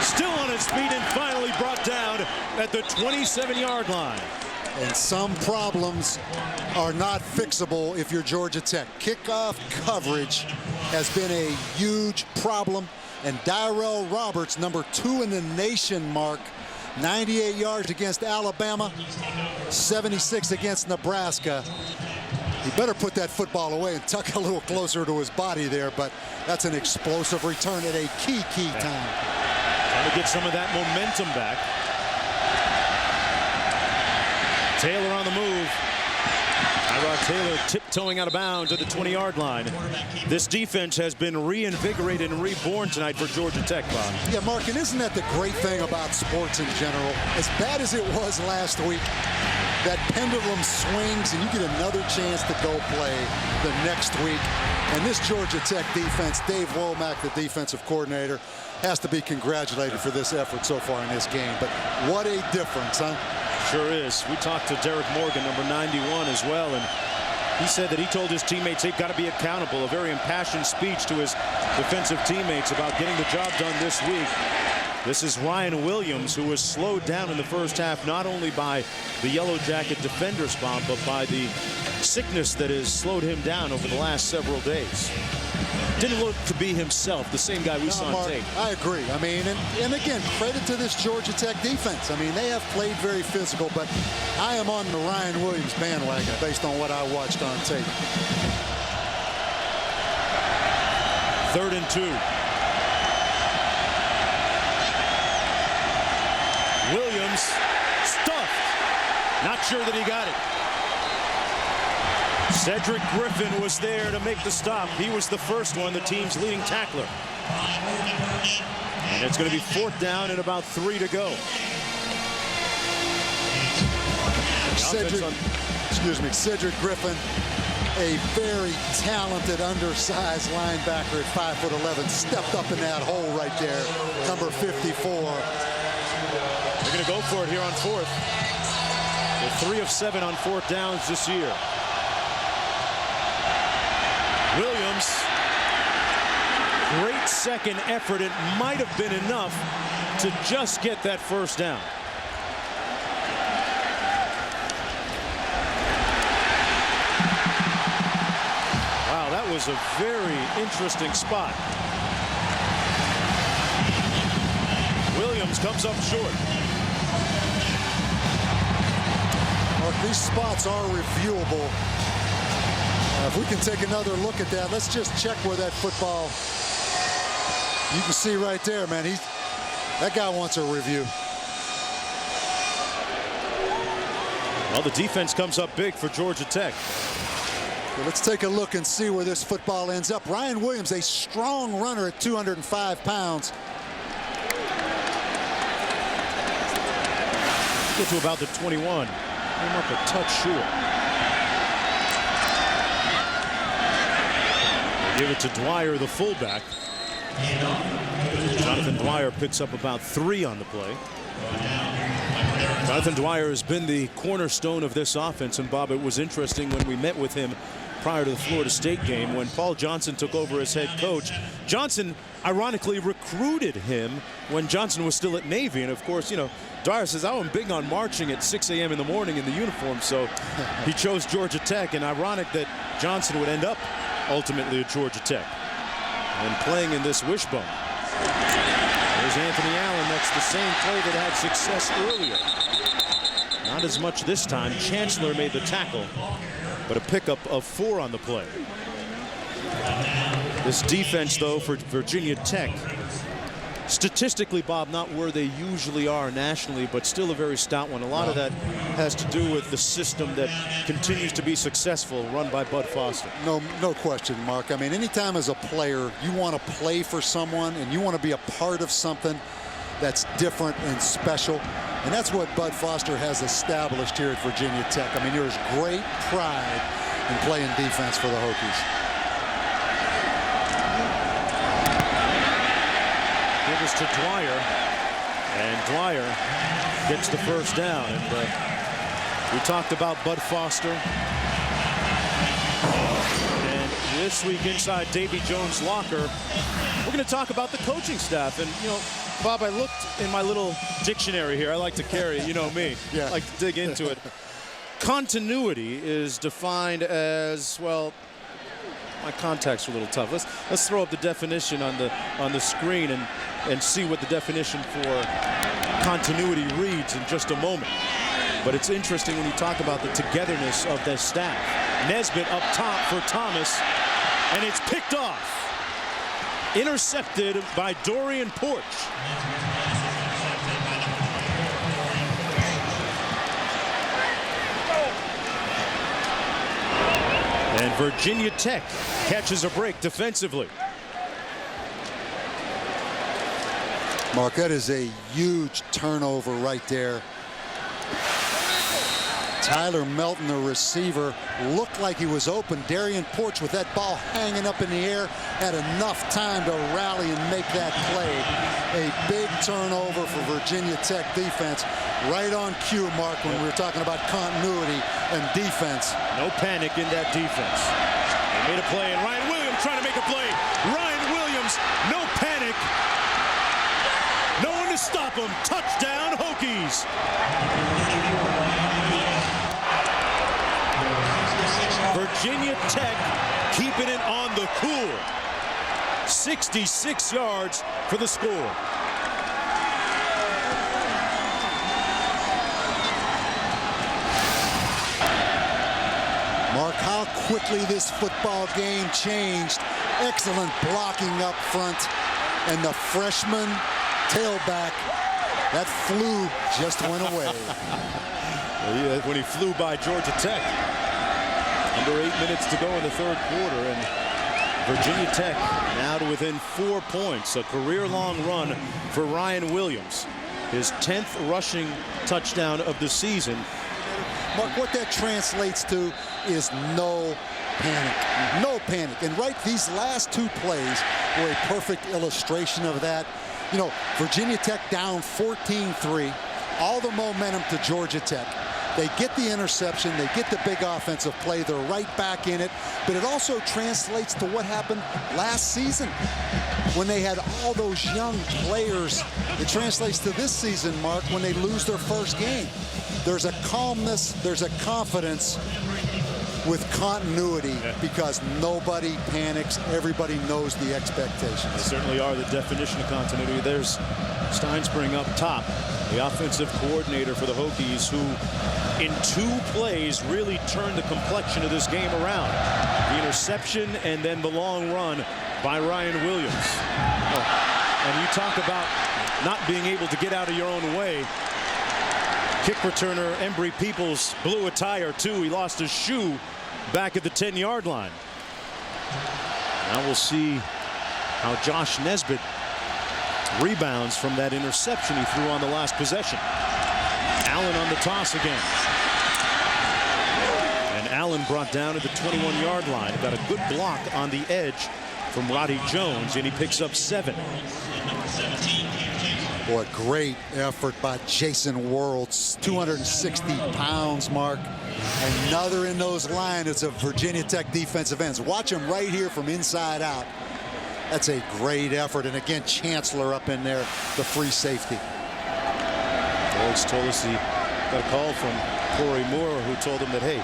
Still on his feet and finally brought down at the 27-yard line. And some problems are not fixable if you're Georgia Tech. Kickoff coverage has been a huge problem. And Tyrell Roberts, number 2 in the nation, Mark, 98 yards against Alabama, 76 against Nebraska. He better put that football away and tuck a little closer to his body there, but that's an explosive return at a key time. Trying to get some of that momentum back. Taylor on the move. Tyrod Taylor tiptoeing out of bounds at the 20-yard line. This defense has been reinvigorated and reborn tonight for Georgia Tech, Bob. Yeah, Mark, and isn't that the great thing about sports in general? As bad as it was last week, that pendulum swings and you get another chance to go play the next week. And this Georgia Tech defense, Dave Womack, the defensive coordinator, has to be congratulated for this effort so far in this game. But what a difference, huh? Sure is. We talked to Derek Morgan, number 91, as well, and he said that he told his teammates they've got to be accountable. A very impassioned speech to his defensive teammates about getting the job done this week. This is Ryan Williams, who was slowed down in the first half, not only by the Yellow Jacket defender spot, but by the sickness that has slowed him down over the last several days. Didn't look to be himself, the same guy we saw on tape. I agree. I mean, and again, credit to this Georgia Tech defense. I mean, they have played very physical, but I am on the Ryan Williams bandwagon based on what I watched on tape. 3rd and 2. Williams stuffed. Not sure that he got it. Cedric Griffin was there to make the stop. He was the first one, the team's leading tackler. And it's going to be 4th down and about 3 to go. Cedric Griffin, a very talented, undersized linebacker at 5'11", stepped up in that hole right there, number 54. They're going to go for it here on 4th. They're 3 of 7 on 4th downs this year. Williams, great second effort. It might have been enough to just get that 1st down. Wow, that was a very interesting spot. Williams comes up short. Mark, these spots are reviewable. If we can take another look at that, let's just check where that football. You can see right there, man. That guy wants a review. Well, the defense comes up big for Georgia Tech. Well, let's take a look and see where this football ends up. Ryan Williams, a strong runner at 205 pounds. Get to about the 21. Came up a touch short. Give it to Dwyer, the fullback. Jonathan Dwyer picks up about 3 on the play. Jonathan Dwyer has been the cornerstone of this offense, and Bob, it was interesting when we met with him prior to the Florida State game when Paul Johnson took over as head coach. Johnson ironically recruited him when Johnson was still at Navy, and of course, you know, Dwyer says, I'm big on marching at 6 a.m. in the morning in the uniform, so he chose Georgia Tech, and ironic that Johnson would end up ultimately at Georgia Tech and playing in this wishbone. There's Anthony Allen. That's the same play that had success earlier. Not as much this time. Chancellor made the tackle, but a pickup of 4 on the play. This defense, though, for Virginia Tech, statistically, Bob, not where they usually are nationally, but still a very stout one. A lot of that has to do with the system that continues to be successful, run by Bud Foster. No question, Mark. I mean, anytime as a player, you want to play for someone and you want to be a part of something that's different and special. And that's what Bud Foster has established here at Virginia Tech. I mean, there's great pride in playing defense for the Hokies. Give us to Dwyer, and Dwyer gets the 1st down. And we talked about Bud Foster, and this week inside Davy Jones' locker, we're going to talk about the coaching staff. And you know, Bob, I looked in my little dictionary here. I like to carry it, you know me. Yeah. I like to dig into it. Continuity is defined as, well, my contacts are a little tough. Let's throw up the definition on the screen and see what the definition for continuity reads in just a moment. But it's interesting when you talk about the togetherness of the staff. Nesbitt up top for Thomas, and it's picked off. Intercepted by Dorian Porch. And Virginia Tech catches a break defensively. Mark, that is a huge turnover right there. Tyler Melton, the receiver, looked like he was open. Darian Porch, with that ball hanging up in the air, had enough time to rally and make that play. A big turnover for Virginia Tech defense. Right on cue, Mark, when we were talking about continuity and defense. No panic in that defense. They made a play, and Ryan Williams trying to make a play. Ryan Williams, no panic. No one to stop him. Touchdown, Hokies. Virginia Tech keeping it on the cool. 66 yards for the score. Mark, how quickly this football game changed. Excellent blocking up front. And the freshman tailback, that flu just went away. Yeah, when he flew by Georgia Tech. Under 8 minutes to go in the third quarter, and Virginia Tech now to within 4 points. A career-long run for Ryan Williams. His 10th rushing touchdown of the season. Mark, what that translates to is no panic. No panic. And right, these last two plays were a perfect illustration of that. You know, Virginia Tech down 14-3. All the momentum to Georgia Tech. They get the interception. They get the big offensive play. They're right back in it. But it also translates to what happened last season when they had all those young players. It translates to this season, Mark, when they lose their first game. There's a calmness. There's a confidence with continuity because nobody panics. Everybody knows the expectations. They certainly are the definition of continuity. There's Steinspring up top, the offensive coordinator for the Hokies, who in 2 plays really turned the complexion of this game around. The interception and then the long run by Ryan Williams. And you talk about not being able to get out of your own way. Kick returner Embry Peoples blew a tire too. He lost his shoe back at the 10-yard line. Now we'll see how Josh Nesbitt rebounds from that interception he threw on the last possession. Allen on the toss again. And Allen brought down at the 21-yard line. Got a good block on the edge from Roddy Jones, and he picks up 7. Boy, great effort by Jason Worlds, 260 pounds, Mark. Another in those lines is a Virginia Tech defensive ends. Watch him right here from inside out. That's a great effort. And again, Chancellor up in there, the free safety. Worlds told us he got a call from Corey Moore, who told him that, hey,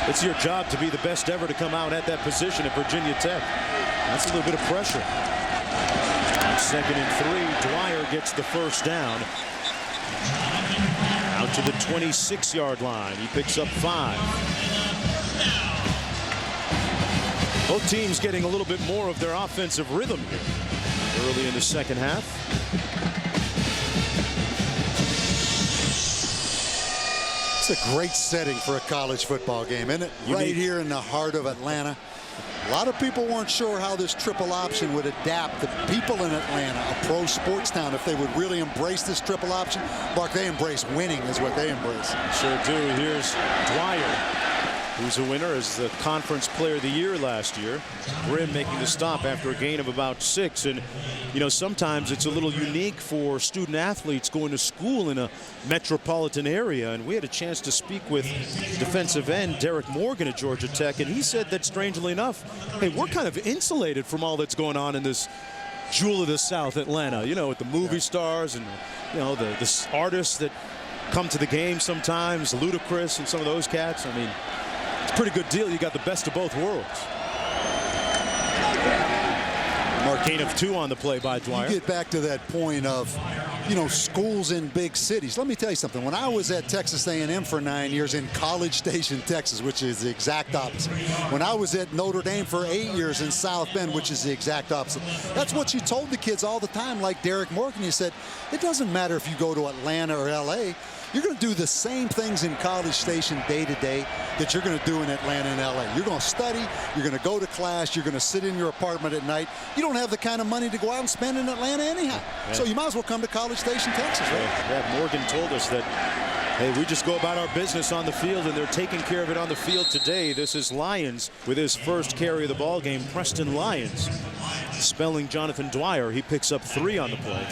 it's your job to be the best ever to come out at that position at Virginia Tech. That's a little bit of pressure. On 2nd and 3, Dwyer gets the first down. Out to the 26-yard line. He picks up 5. Both teams getting a little bit more of their offensive rhythm here early in the second half. It's a great setting for a college football game, isn't it? Right here in the heart of Atlanta. A lot of people weren't sure how this triple option would adapt. The people in Atlanta, a pro sports town, if they would really embrace this triple option. Mark, they embrace winning is what they embrace. Sure do. Here's Dwyer, who's a winner as the Conference Player of the Year last year. Grimm making the stop after a gain of about 6. And, you know, sometimes it's a little unique for student athletes going to school in a metropolitan area. And we had a chance to speak with defensive end Derek Morgan at Georgia Tech. And he said that, strangely enough, hey, we're kind of insulated from all that's going on in this jewel of the South, Atlanta, you know, with the movie stars and, you know, the artists that come to the game sometimes, Ludacris and some of those cats. I mean, it's a pretty good deal. You got the best of both worlds. Mark, Gain of 2 on the play by Dwyer. You get back to that point of, you know, schools in big cities. Let me tell you something. When I was at Texas A&M for 9 years in College Station, Texas, which is the exact opposite. When I was at Notre Dame for 8 years in South Bend, which is the exact opposite. That's what you told the kids all the time, like Derek Morgan. You said, it doesn't matter if you go to Atlanta or LA. You're going to do the same things in College Station day to day that you're going to do in Atlanta and LA. You're going to study, you're going to go to class, you're going to sit in your apartment at night. You don't have the kind of money to go out and spend in Atlanta anyhow. Yeah. So you might as well come to College Station, Texas, right? Yeah, Morgan told us that, hey, we just go about our business on the field, and they're taking care of it on the field today. This is Lyons with his first carry of the ball game. Preston Lyons spelling Jonathan Dwyer. He picks up 3 on the play.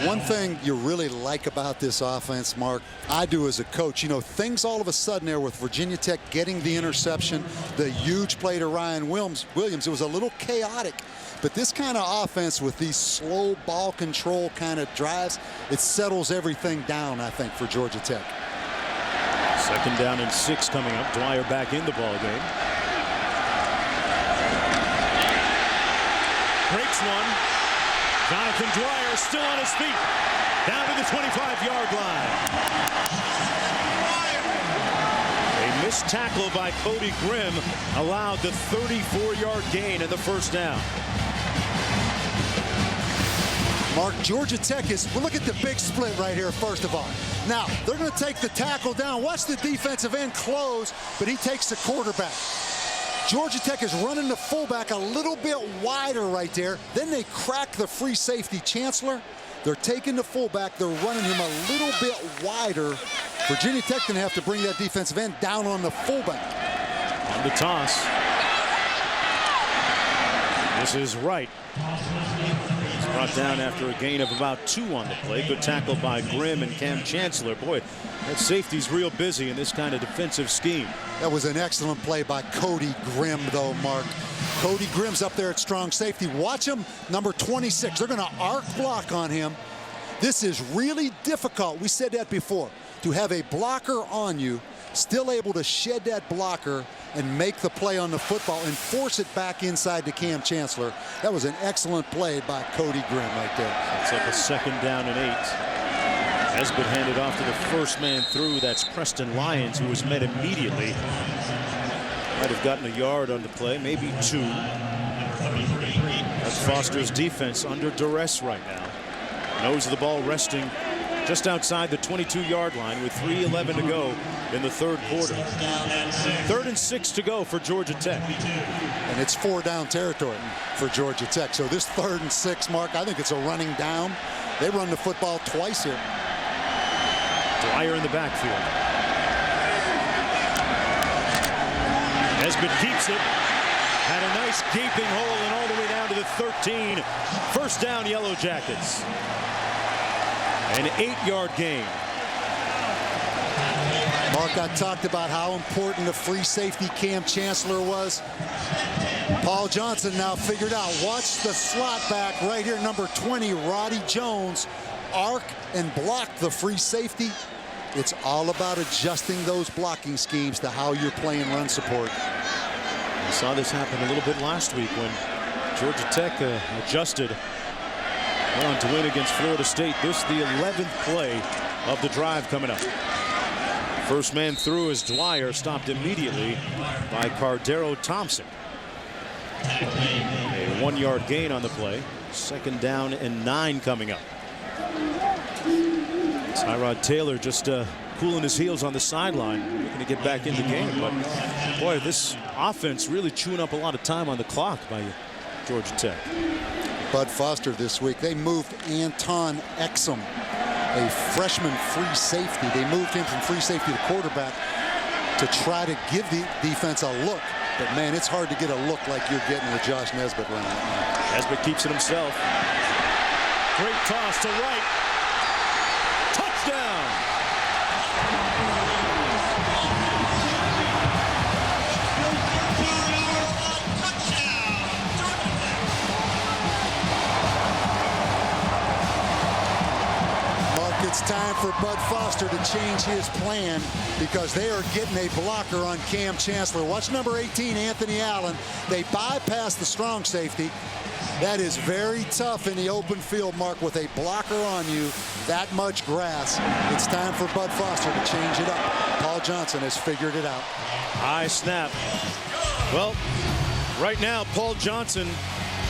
One thing you really like about this offense, Mark, I do as a coach, you know, things all of a sudden there with Virginia Tech getting the interception, the huge play to Ryan Williams, it was a little chaotic. But this kind of offense with these slow ball control kind of drives, it settles everything down, I think, for Georgia Tech. 2nd down and 6 coming up. Dwyer back in the ball game. Breaks one. Jonathan Dwyer still on his feet. Down to the 25-yard line. A missed tackle by Cody Grimm allowed the 34-yard gain in the 1st down. Mark, Georgia Tech is, well, look at the big split right here, first of all. Now, they're going to take the tackle down. Watch the defensive end close, but he takes the quarterback. Georgia Tech is running the fullback a little bit wider right there. Then they crack the free safety, Chancellor. They're taking the fullback. They're running him a little bit wider. Virginia Tech going to have to bring that defensive end down on the fullback. On the toss. This is Wright. He's brought down after a gain of about 2 on the play. Good tackle by Grimm and Cam Chancellor. Boy, that safety's real busy in this kind of defensive scheme. That was an excellent play by Cody Grimm, though, Mark. Cody Grimm's up there at strong safety. Watch him, number 26. They're going to arc block on him. This is really difficult. We said that before. To have a blocker on you, still able to shed that blocker and make the play on the football and force it back inside to Cam Chancellor. That was an excellent play by Cody Grimm right there. It's up a 2nd down and 8. Nesbitt handed off to the first man through. That's Preston Lyons, who was met immediately. Might have gotten a yard on the play, maybe 2. That's Foster's defense under duress right now. Nose of the ball resting just outside the 22-yard line with 3:11 to go in the 3rd quarter. 3rd and 6 to go for Georgia Tech. And it's 4-down territory for Georgia Tech. So this 3rd and 6, Mark, I think it's a running down. They run the football twice here. Dwyer in the backfield. Nesbitt keeps it. Had a nice gaping hole and all the way down to the 13. 1st down, Yellow Jackets. An 8-yard gain. Mark, I talked about how important the free safety Cam Chancellor was. Paul Johnson now figured out. Watch the slot back right here, number 20, Roddy Jones. Arc and block the free safety. It's all about adjusting those blocking schemes to how you're playing run support. We saw this happen a little bit last week when Georgia Tech adjusted on to win against Florida State. This is the 11th play of the drive coming up. First man through is Dwyer, stopped immediately by Cardero Thompson. A 1-yard gain on the play. 2nd down and 9 coming up. Tyrod Taylor just cooling his heels on the sideline, looking to get back in the game. But boy, this offense really chewing up a lot of time on the clock by Georgia Tech. Bud Foster this week, they moved Anton Exum, a freshman free safety. They moved him from free safety to quarterback to try to give the defense a look. But man, it's hard to get a look like you're getting with Josh Nesbitt right now. Nesbitt keeps it himself. Great toss to Wright. Touchdown. It's time for Bud Foster to change his plan because they are getting a blocker on Cam Chancellor. Watch number 18, Anthony Allen. They bypass the strong safety. That is very tough in the open field, Mark, with a blocker on you, that much grass. It's time for Bud Foster to change it up. Paul Johnson has figured it out. High snap. Well, right now, Paul Johnson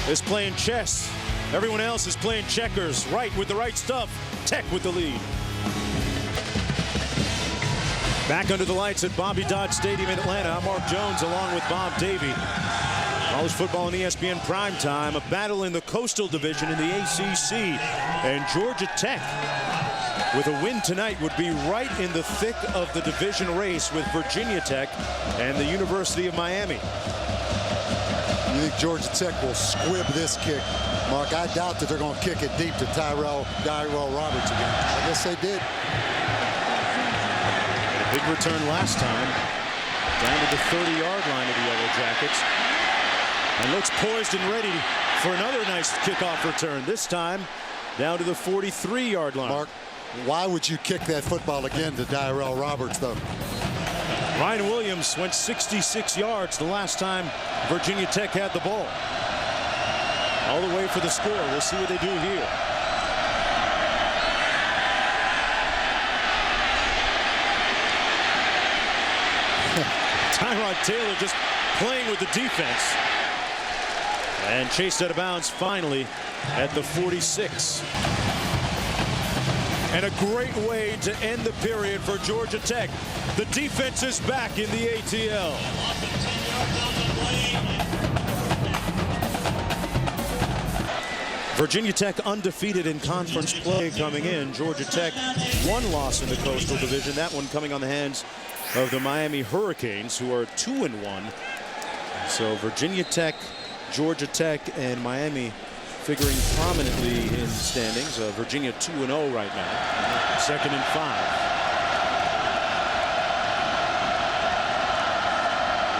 is playing chess. Everyone else is playing checkers. Right with the right stuff. Tech with the lead. Back under the lights at Bobby Dodd Stadium in Atlanta. I'm Mark Jones along with Bob Davie. College football on ESPN primetime. A battle in the Coastal Division in the ACC. And Georgia Tech, with a win tonight, would be right in the thick of the division race with Virginia Tech and the University of Miami. You think Georgia Tech will squib this kick? Mark, I doubt that they're going to kick it deep to Tyrod Roberts again. I guess they did. A big return last time, down to the 30-yard line of the Yellow Jackets. And looks poised and ready for another nice kickoff return. This time, down to the 43-yard line. Mark, why would you kick that football again to Tyrod Roberts, though? Ryan Williams went 66 yards the last time Virginia Tech had the ball. All the way for the score. We'll see what they do here. Tyrod Taylor just playing with the defense. And chased out of bounds finally at the 46. And a great way to end the period for Georgia Tech. The defense is back in the ATL. Virginia Tech undefeated in conference play coming in. Georgia Tech one loss in the Coastal Division. That one coming on the hands of the Miami Hurricanes, who are 2-1. So Virginia Tech, Georgia Tech, and Miami figuring prominently in standings. Virginia 2-0 right now. 2nd and 5.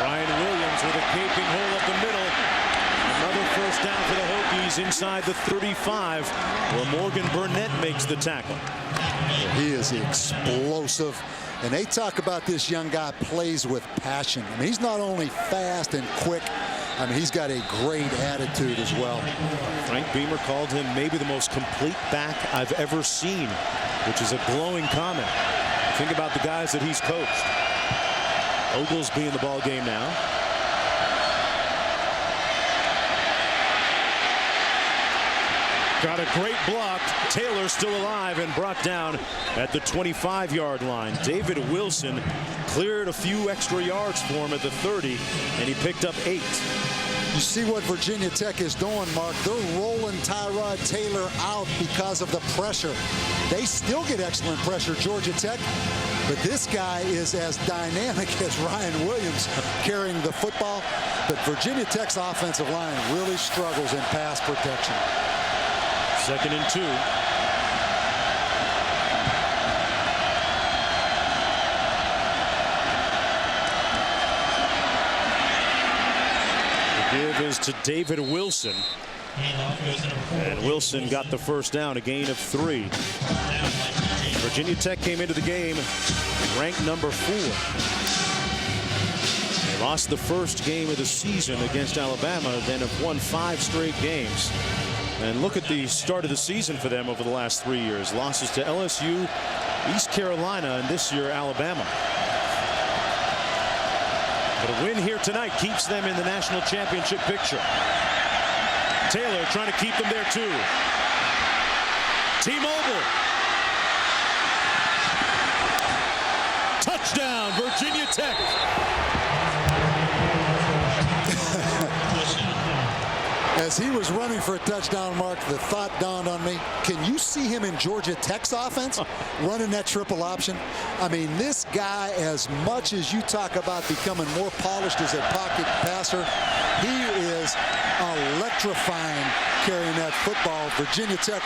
Ryan Williams with a gaping hole up the middle. Another first down for the Hokies inside the 35, where Morgan Burnett makes the tackle. He is explosive. And they talk about this young guy plays with passion. I mean, he's not only fast and quick, I mean, he's got a great attitude as well. Frank Beamer called him maybe the most complete back I've ever seen, which is a glowing comment. Think about the guys that he's coached. Oglesby in the ball game now. Got a great block. Taylor still alive and brought down at the 25-yard line. David Wilson cleared a few extra yards for him at the 30, and he picked up 8. You see what Virginia Tech is doing, Mark. They're rolling Tyrod Taylor out because of the pressure. They still get excellent pressure, Georgia Tech, but this guy is as dynamic as Ryan Williams carrying the football. But Virginia Tech's offensive line really struggles in pass protection. 2nd and 2. The give is to David Wilson. And Wilson got the first down, a gain of 3. Virginia Tech came into the game ranked number 4. They lost the first game of the season against Alabama, then have won 5 straight games. And look at the start of the season for them over the last 3 years. Losses to LSU, East Carolina, and this year Alabama. But a win here tonight keeps them in the national championship picture. Taylor trying to keep them there too. T-Mobile. Touchdown, Virginia Tech. As he was running for a touchdown, Mark, the thought dawned on me, can you see him in Georgia Tech's offense running that triple option? I mean, this guy, as much as you talk about becoming more polished as a pocket passer, he is electrifying carrying that football. Virginia Tech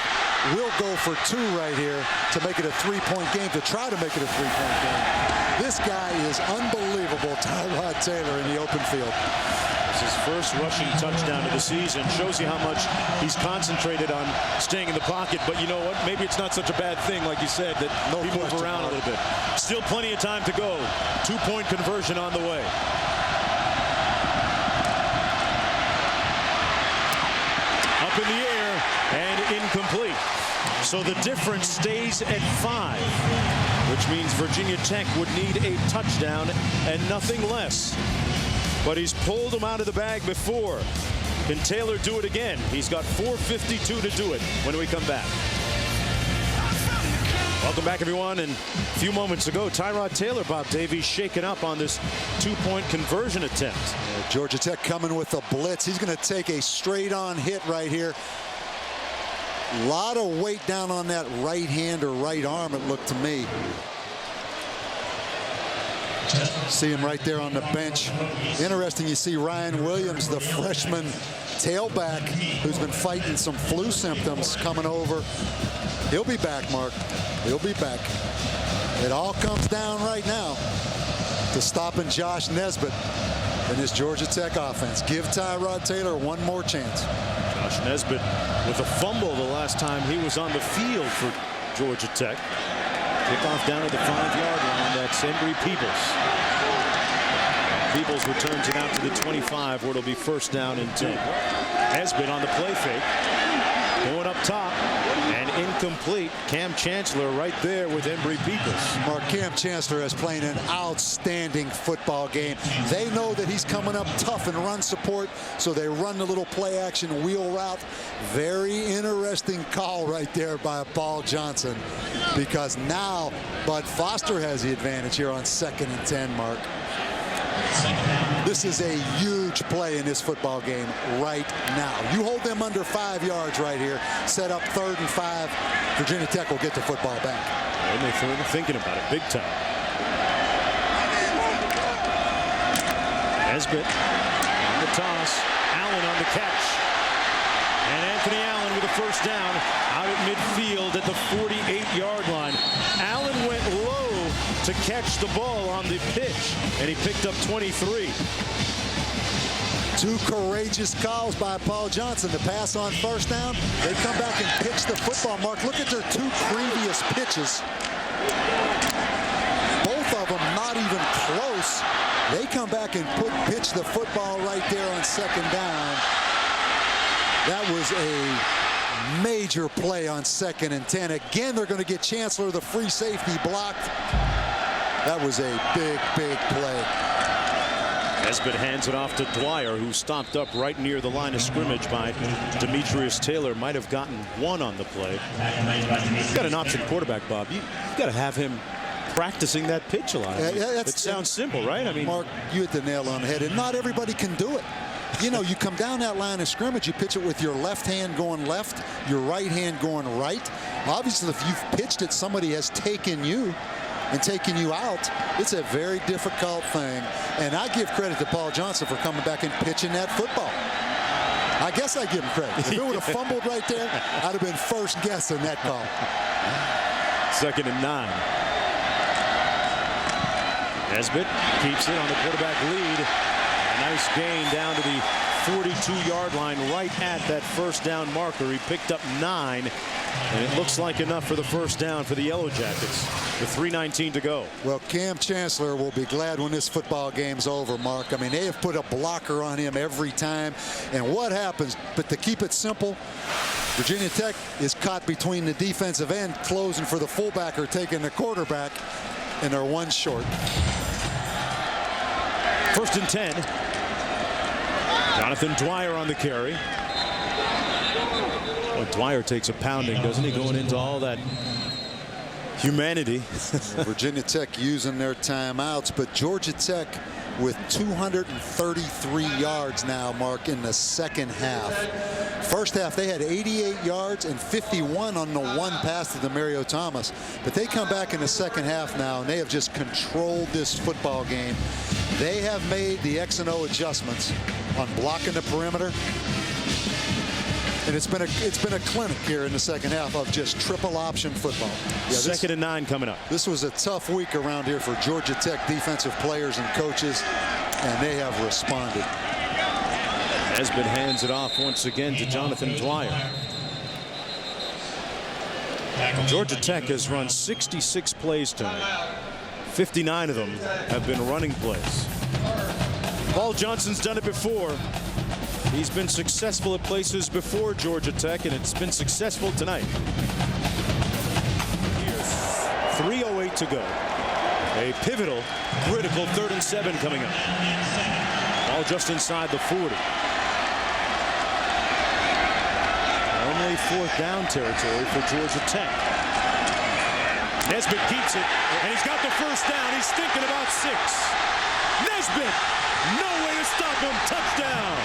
will go for 2 right here to make it a 3-point game, to try to make it a 3-point game. This guy is unbelievable, Tyrod Taylor, in the open field. His first rushing touchdown of the season. Shows you how much he's concentrated on staying in the pocket. But you know what? Maybe it's not such a bad thing, like you said, that he move around a little bit. Still plenty of time to go. 2-point conversion on the way. incomplete. So the difference stays at 5, which means Virginia Tech would need a touchdown and nothing less. But he's pulled them out of the bag before. Can Taylor do it again? He's got 4:52 to do it when we come back. Welcome back, everyone. And a few moments ago, Tyrod Taylor, Bob Davies, shaken up on this 2-point conversion attempt. Georgia Tech coming with a blitz. He's going to take a straight-on hit right here. A lot of weight down on that right hand or right arm, it looked to me. See him right there on the bench. Interesting, you see Ryan Williams, the freshman tailback, who's been fighting some flu symptoms, coming over. He'll be back, Mark. He'll be back. It all comes down right now to stopping Josh Nesbitt and his Georgia Tech offense. Give Tyrod Taylor one more chance. Josh Nesbitt with a fumble the last time he was on the field for Georgia Tech. Kickoff down at the 5-yard line. That's Embry Peebles. Peebles returns it out to the 25, where it'll be 1st down and 10. Nesbitt on the play fake. Going up top and incomplete. Cam Chancellor right there with Embry Peebles. Mark, Cam Chancellor is playing an outstanding football game. They know that he's coming up tough in run support, so they run the little play action wheel route. Very interesting call right there by Paul Johnson, because now Bud Foster has the advantage here on 2nd and 10, Mark. This is a huge play in this football game right now. You hold them under 5 yards right here, set up 3rd and 5. Virginia Tech will get the football back. And they're thinking about it big time. Nesbitt on the toss. Allen on the catch. And Anthony Allen with a 1st down out at midfield at the 48-yard line. Allen went low to catch the ball on the pitch, and he picked up 23. 2 courageous calls by Paul Johnson. The pass on 1st down. They come back and pitch the football. Mark, look at their 2 previous pitches. Both of them not even close. They come back and pitch the football right there on 2nd down. That was a major play on 2nd and 10. Again, they're going to get Chancellor, the free safety, blocked. That was a big, big play. Nesbitt hands it off to Dwyer, who stopped up right near the line of scrimmage by Demetrius Taylor. Might have gotten 1 on the play. You've got an option quarterback, Bob. You've got to have him practicing that pitch a lot. It sounds simple, right? I mean, Mark, you hit the nail on the head, and not everybody can do it. You know, you come down that line of scrimmage, you pitch it with your left hand going left, your right hand going right. Obviously, if you've pitched it, somebody has taken you and taking you out. It's a very difficult thing. And I give credit to Paul Johnson for coming back and pitching that football. I guess I give him credit. If it would have fumbled right there, I'd have been first guessing that call. 2nd and 9. Nesbitt keeps it on the quarterback lead. A nice gain down to the 42-yard line, right at that 1st down marker. He picked up 9. And it looks like enough for the 1st down for the Yellow Jackets with 3:19 to go. Well, Cam Chancellor will be glad when this football game's over, Mark. I mean, they have put a blocker on him every time. And what happens? But to keep it simple, Virginia Tech is caught between the defensive end closing for the fullback or taking the quarterback, and they're 1 short. 1st and 10. Jonathan Dwyer on the carry. Well, Dwyer takes a pounding, doesn't he, going into all that humanity. Virginia Tech using their timeouts, but Georgia Tech with 233 yards now, Mark, in the 2nd half. 1st half, they had 88 yards and 51 on the 1 pass to Demario Thomas. But they come back in the 2nd half now, and they have just controlled this football game. They have made the X and O adjustments on blocking the perimeter. And it's been a clinic here in the 2nd half of just triple option football. Yeah, 2nd and 9 coming up. This was a tough week around here for Georgia Tech defensive players and coaches, and they have responded. Nesbitt hands it off once again to Jonathan Dwyer. Georgia Tech has run 66 plays tonight. 59 of them have been running plays. Paul Johnson's done it before. He's been successful at places before Georgia Tech, and it's been successful tonight. 3:08 to go. A pivotal, critical 3rd and 7 coming up. All just inside the 40. Only 4th down territory for Georgia Tech. Nesbitt keeps it, and he's got the 1st down. He's thinking about 6. Nesbitt, no way to stop him. Touchdown.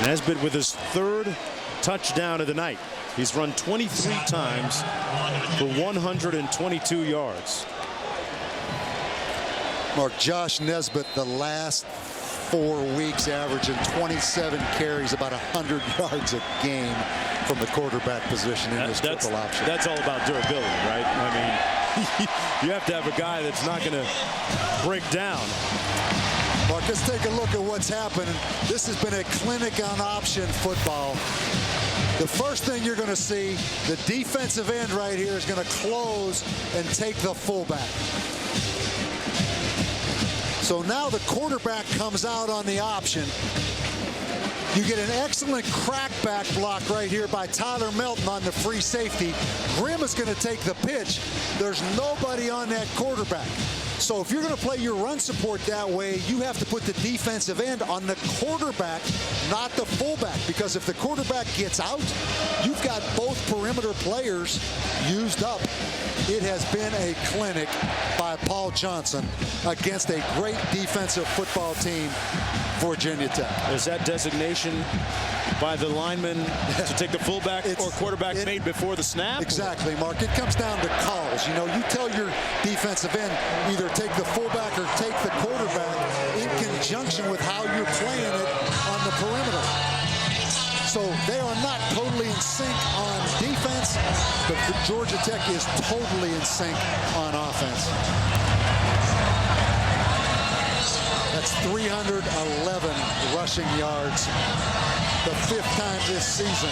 Nesbitt with his 3rd touchdown of the night. He's run 23 times for 122 yards. Mark, Josh Nesbitt, the last 4 weeks averaging 27 carries, about 100 yards a game from the quarterback position in this triple option. That's all about durability, right? I mean, you have to have a guy that's not going to break down. Mark, let's take a look at what's happening. This has been a clinic on option football. The first thing you're going to see, the defensive end right here is going to close and take the fullback. So now the quarterback comes out on the option. You get an excellent crackback block right here by Tyler Melton on the free safety. Grimm is going to take the pitch. There's nobody on that quarterback. So if you're going to play your run support that way, you have to put the defensive end on the quarterback, not the fullback. Because if the quarterback gets out, you've got both perimeter players used up. It has been a clinic by Paul Johnson against a great defensive football team, Virginia Tech. Is that designation by the lineman to take the fullback or quarterback made before the snap? Exactly, Mark. It comes down to calls. You know, you tell your defensive end either take the fullback or take the quarterback in conjunction with how you're playing it on the perimeter. So they are not totally in sync on defense, but Georgia Tech is totally in sync on offense. That's 311 rushing yards. The 5th time this season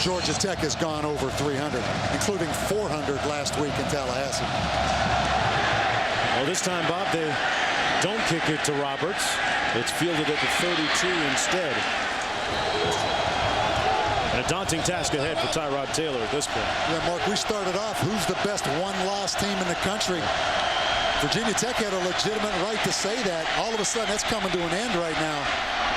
Georgia Tech has gone over 300, including 400 last week in Tallahassee. Well, this time, Bob, they don't kick it to Roberts. It's fielded at the 32 instead. And a daunting task ahead for Tyrod Taylor at this point. Yeah, Mark, we started off, who's the best one-loss team in the country? Virginia Tech had a legitimate right to say that. All of a sudden, that's coming to an end right now.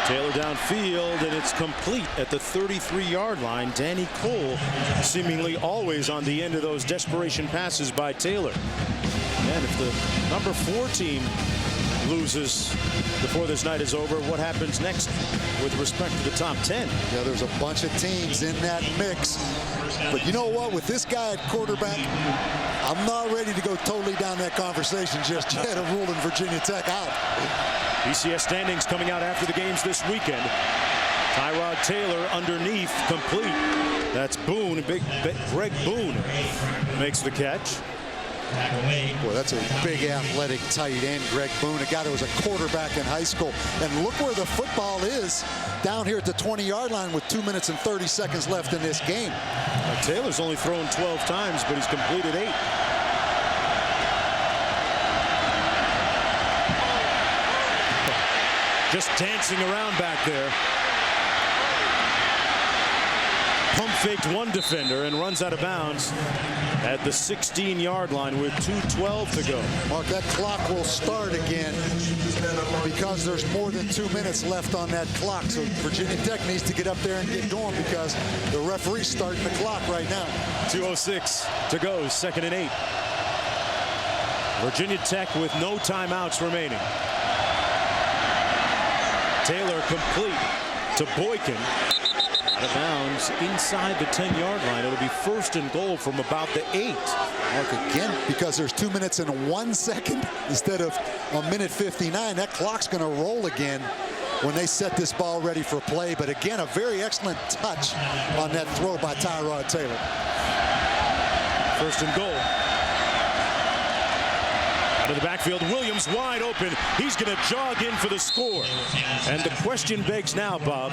Taylor downfield, and it's complete at the 33-yard line. Danny Cole seemingly always on the end of those desperation passes by Taylor. And if the number 4 team loses before this night is over, what happens next with respect to the top 10? Yeah, there's a bunch of teams in that mix. But you know what? With this guy at quarterback, I'm not ready to go totally down that conversation just yet of ruling Virginia Tech out. BCS standings coming out after the games this weekend. Tyrod Taylor underneath, complete. That's Boone. Greg Boone makes the catch. Boy, that's a big athletic tight end, Greg Boone, a guy that was a quarterback in high school. And look where the football is down here at the 20-yard line with 2 minutes and 30 seconds left in this game. Taylor's only thrown 12 times, but he's completed 8. Just dancing around back there. Pump faked one defender and runs out of bounds at the 16-yard line with 2:12 to go. Mark, that clock will start again because there's more than 2 minutes left on that clock. So Virginia Tech needs to get up there and get going because the referee's starting the clock right now. 2:06 to go, 2nd and 8. Virginia Tech with no timeouts remaining. Taylor complete to Boykin. Out of bounds inside the 10-yard line. It'll be 1st and goal from about the 8. Mark, again, because there's 2 minutes and 1 second instead of a minute 59, that clock's going to roll again when they set this ball ready for play. But again, a very excellent touch on that throw by Tyrod Taylor. 1st and goal. Out of the backfield, Williams wide open. He's going to jog in for the score. And the question begs now, Bob,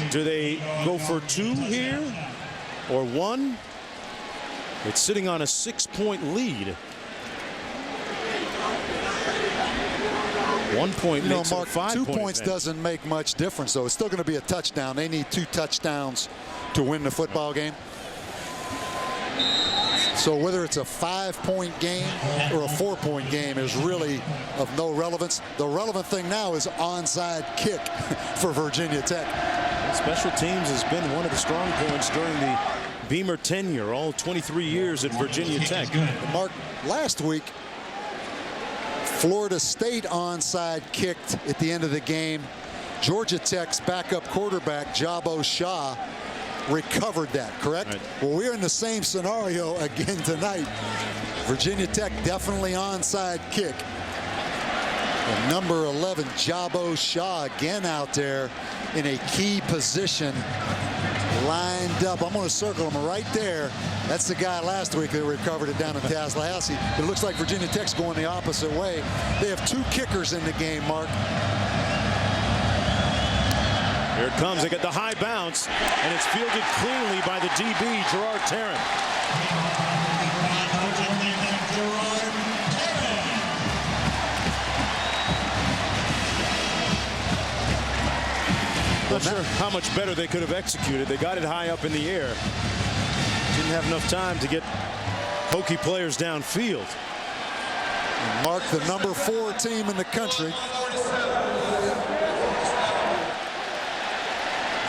do they go for 2 here or 1? It's sitting on a 6-point lead. 1 point makes Mark, it a 5-point 2 points advantage. doesn't make much difference, though. It's still going to be a touchdown. They need 2 touchdowns to win the football game. So whether it's a 5-point game or a 4-point game is really of no relevance. The relevant thing now is onside kick for Virginia Tech. Special teams has been one of the strong points during the Beamer tenure, all 23 years at Virginia Tech. Mark, last week, Florida State onside kicked at the end of the game. Georgia Tech's backup quarterback, Jabo Shaw, recovered that, correct? Right. Well, we're in the same scenario again tonight. Virginia Tech definitely onside kick. And number 11, Jabo Shaw, again out there in a key position, lined up. I'm going to circle him right there. That's the guy last week that recovered it down in Tallahassee. It looks like Virginia Tech's going the opposite way. They have 2 kickers in the game, Mark. Here it comes. They get the high bounce, and it's fielded cleanly by the DB, Gerard Tarrant. Not sure how much better they could have executed. They got it high up in the air. Didn't have enough time to get Hokie players downfield. And Mark, the number 4 team in the country.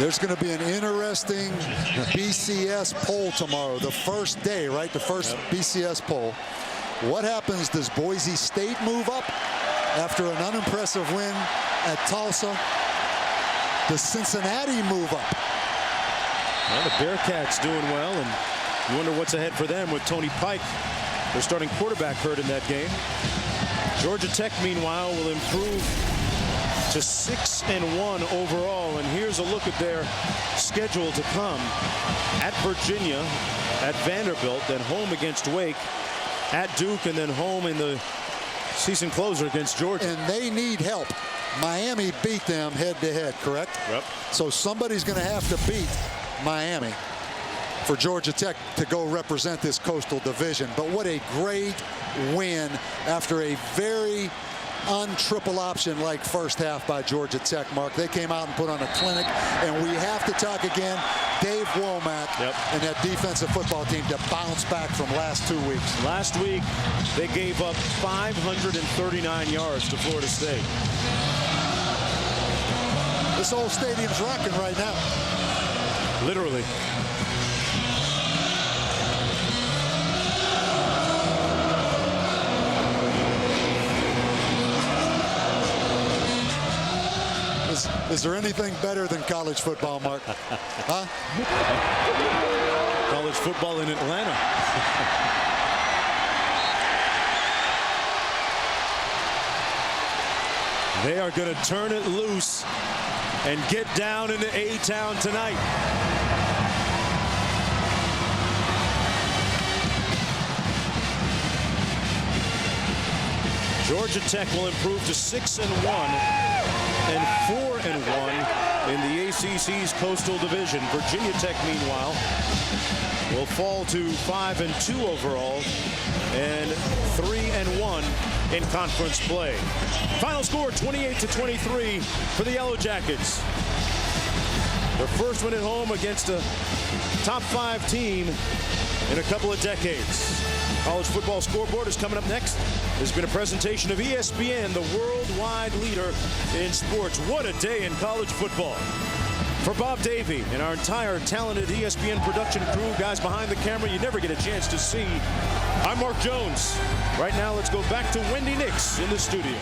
There's going to be an interesting BCS poll tomorrow. The first day, right? The first BCS poll. What happens? Does Boise State move up after an unimpressive win at Tulsa? Does Cincinnati move up? Well, the Bearcats doing well, and you wonder what's ahead for them with Tony Pike, their starting quarterback, hurt in that game. Georgia Tech, meanwhile, will improve to 6-1 overall, and here's a look at their schedule to come. At Virginia, at Vanderbilt, then home against Wake, at Duke, and then home in the season closer against Georgia. And they need help. Miami beat them head-to-head, correct? Yep. So somebody's going to have to beat Miami for Georgia Tech to go represent this Coastal Division. But what a great win after a very untriple option like first half by Georgia Tech, Mark. They came out and put on a clinic, and we have to talk again. Dave Womack and that defensive football team to bounce back from last 2 weeks. Last week, they gave up 539 yards to Florida State. This whole stadium's rocking right now. Literally. Is there anything better than college football, Mark? Huh? College football in Atlanta. They are going to turn it loose and get down into A-Town tonight. Georgia Tech will improve to 6-1 and 4-1 in the ACC's Coastal Division. Virginia Tech, meanwhile, will fall to 5-2 overall and 3-1 in conference play. Final score 28-23 for the Yellow Jackets. Their first win at home against a top 5 team in a couple of decades. College Football Scoreboard is coming up next. There's been a presentation of ESPN, the worldwide leader in sports. What a day in college football. For Bob Davey and our entire talented ESPN production crew, guys behind the camera you never get a chance to see, I'm Mark Jones. Right now, let's go back to Wendy Nix in the studio.